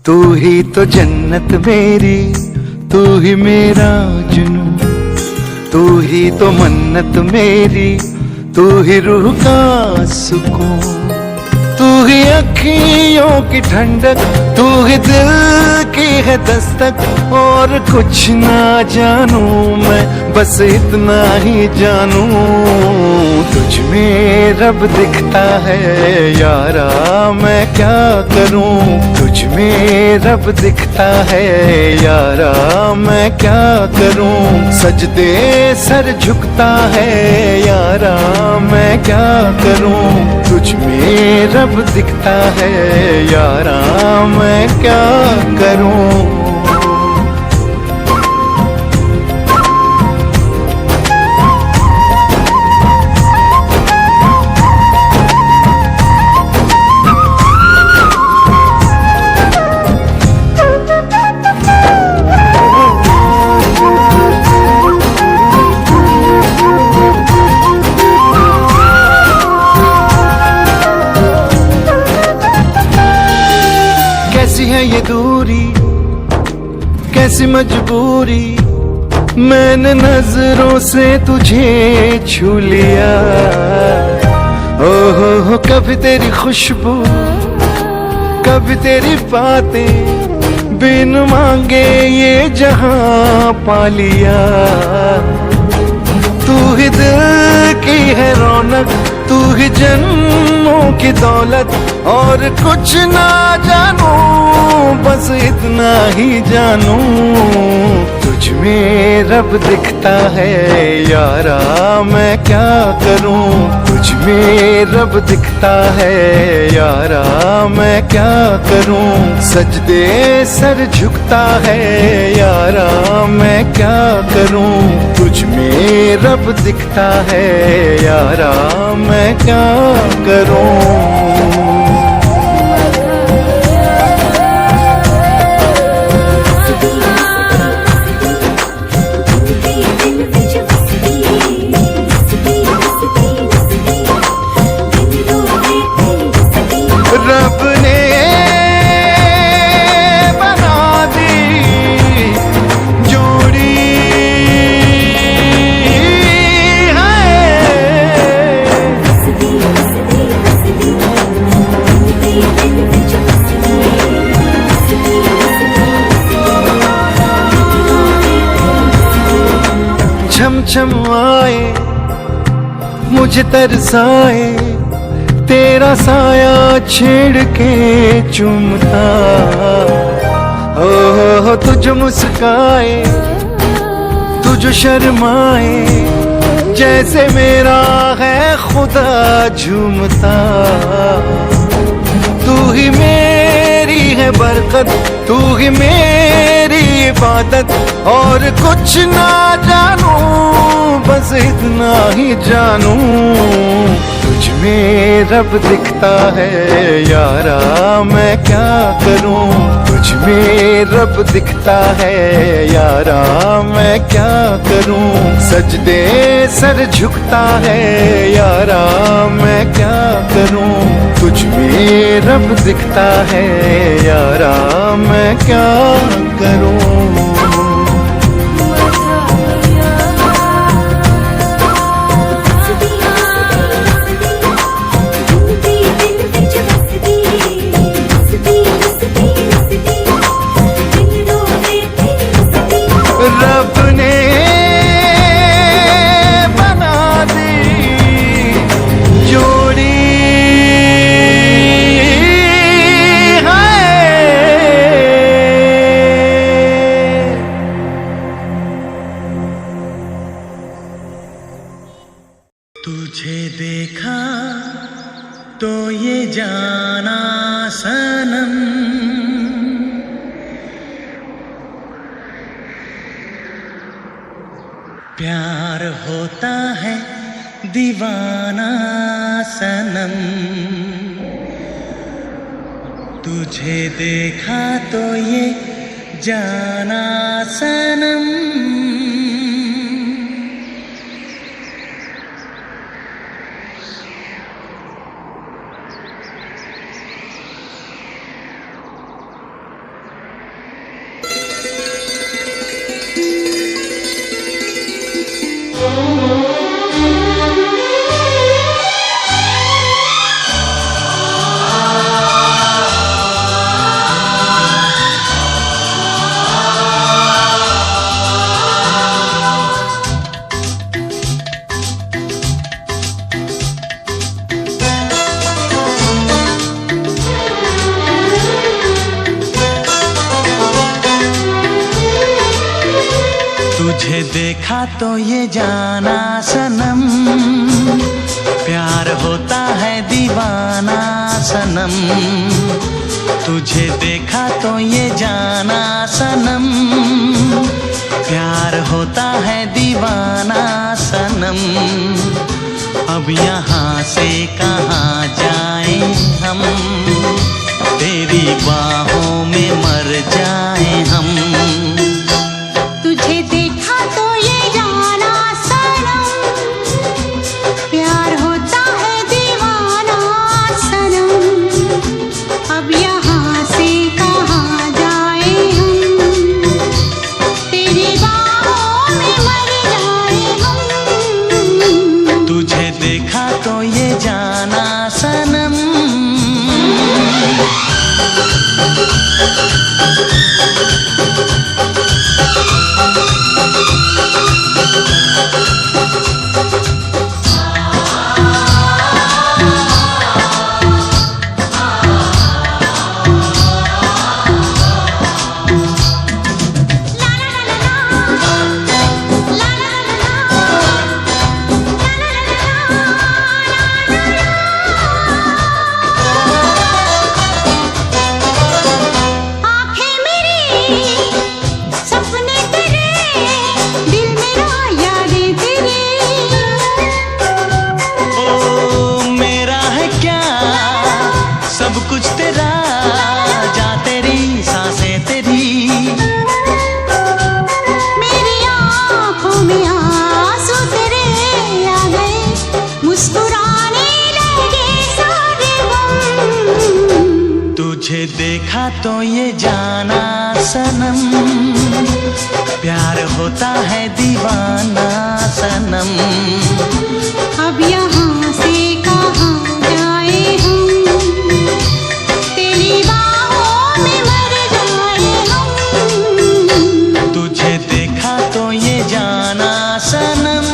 तू ही तो जन्नत मेरी, तू ही मेरा जुनू, तू ही तो मन्नत मेरी, तू ही रूह का सुकून, तू ही अखियों की ठंडक, तू ही दिल की है दस्तक। और कुछ ना जानू मैं, बस इतना ही जानू, तुझ में रब दिखता है यारा, मैं क्या करूं। तुझ में रब दिखता है यारा, मैं क्या करूं। सजदे सर झुकता है यारा, मैं क्या करूं। तुझ में रब दिखता है यारा, मैं क्या करूं। कैसी है ये दूरी, कैसी मजबूरी, मैंने नजरों से तुझे छू लिया। ओ हो कभी तेरी खुशबू, कभी तेरी बातें, बिन मांगे ये जहां पा लिया। तू ही दिल की है रौनक, तू ही जन्मों की दौलत। और कुछ ना जानू, बस इतना ही जानू, तुझ में रब दिखता है यारा, मैं क्या करूं। तुझ में रब दिखता है यारा, मैं क्या करूं। सजदे सर झुकता है यारा, मैं क्या करूं। तुझ में रब दिखता है यारा, मैं क्या करूं। रब ने बना दी जोड़ी है। छम छम आए मुझे तरसाए, तेरा साया छेड़ के चूमता। ओ तुझ मुस्काए, तुझ शर्माए, जैसे मेरा है खुदा झूमता। तू ही मेरी है बरकत, तू ही मेरी इबादत। और कुछ ना जानू, बस इतना ही जानू, तुझ में रब दिखता है यारा, मैं क्या करूं। तुझ में रब दिखता है यारा, मैं क्या करूं। सजदे सर झुकता है यारा, मैं क्या करूं। तुझ में रब दिखता है यारा, मैं क्या करूं। रब ने बना दी जोड़ी है। तुझे देखा तो ये जाना सनम, प्यार होता है दीवाना सनम। तुझे देखा तो ये जाना सनम। तुझे देखा तो ये जाना सनम, प्यार होता है दीवाना सनम। तुझे देखा तो ये जाना सनम, प्यार होता है दीवाना सनम। अब यहाँ से कहाँ जाएं हम, तेरी बाहों में मर जाएं हम।
तुझे देखा तो ये जाना सनम, प्यार होता है दीवाना सनम। अब यहाँ से कहाँ जाए हम, तेरी बाहों में मर जाए हम।
तुझे देखा तो ये जाना सनम। तुझे देखा तो ये जाना सनम, प्यार होता है दीवाना सनम।
अब यहाँ से कहाँ जाए हम, तेरी बाहों में मर जाए हम।
तुझे देखा तो ये जाना सनम।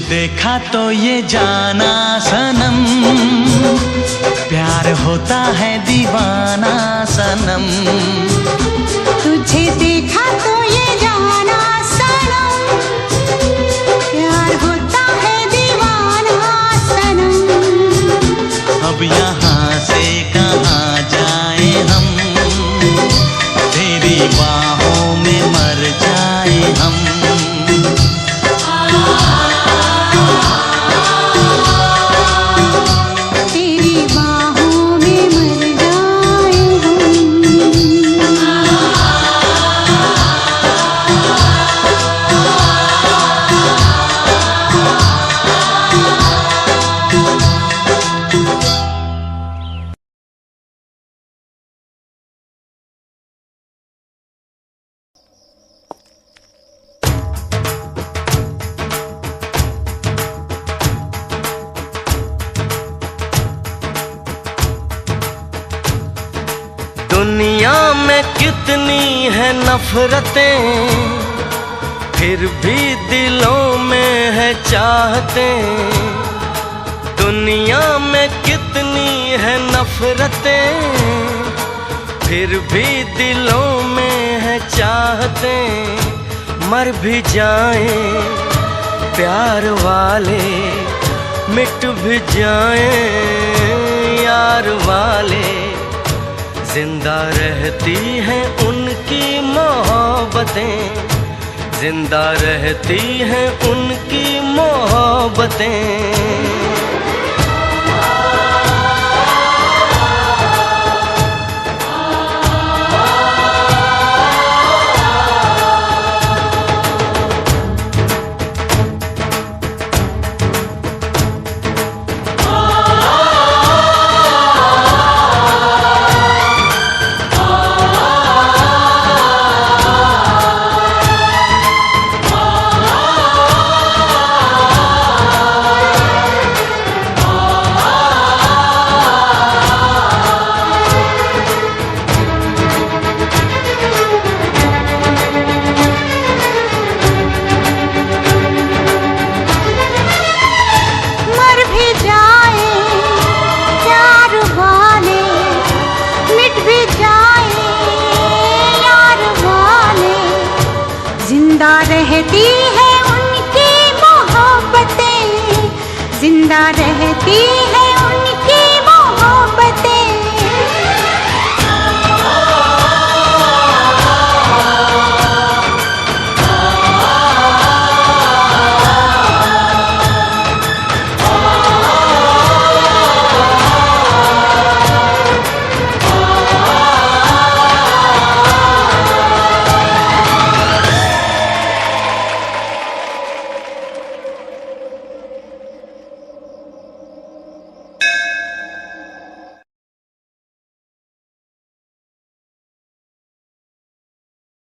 देखा तो ये जाना सनम, प्यार होता है दीवाना सनम।
तुझे देखा तो ये जाना सनम, प्यार होता है दीवाना सनम।
अब यहाँ से कहाँ जाए हम, तेरी बाहों में मर जाए हम।
दुनिया में कितनी है नफरतें, फिर भी दिलों में है चाहतें। दुनिया में कितनी है नफरतें, फिर भी दिलों में है चाहतें। मर भी जाएं प्यार वाले, मिट भी जाएं यार वाले, जिंदा रहती हैं उनकी मोहब्बतें, जिंदा रहती हैं उनकी मोहब्बतें।
जिंदा रहती है उनकी मोहब्बतें, जिंदा रहती है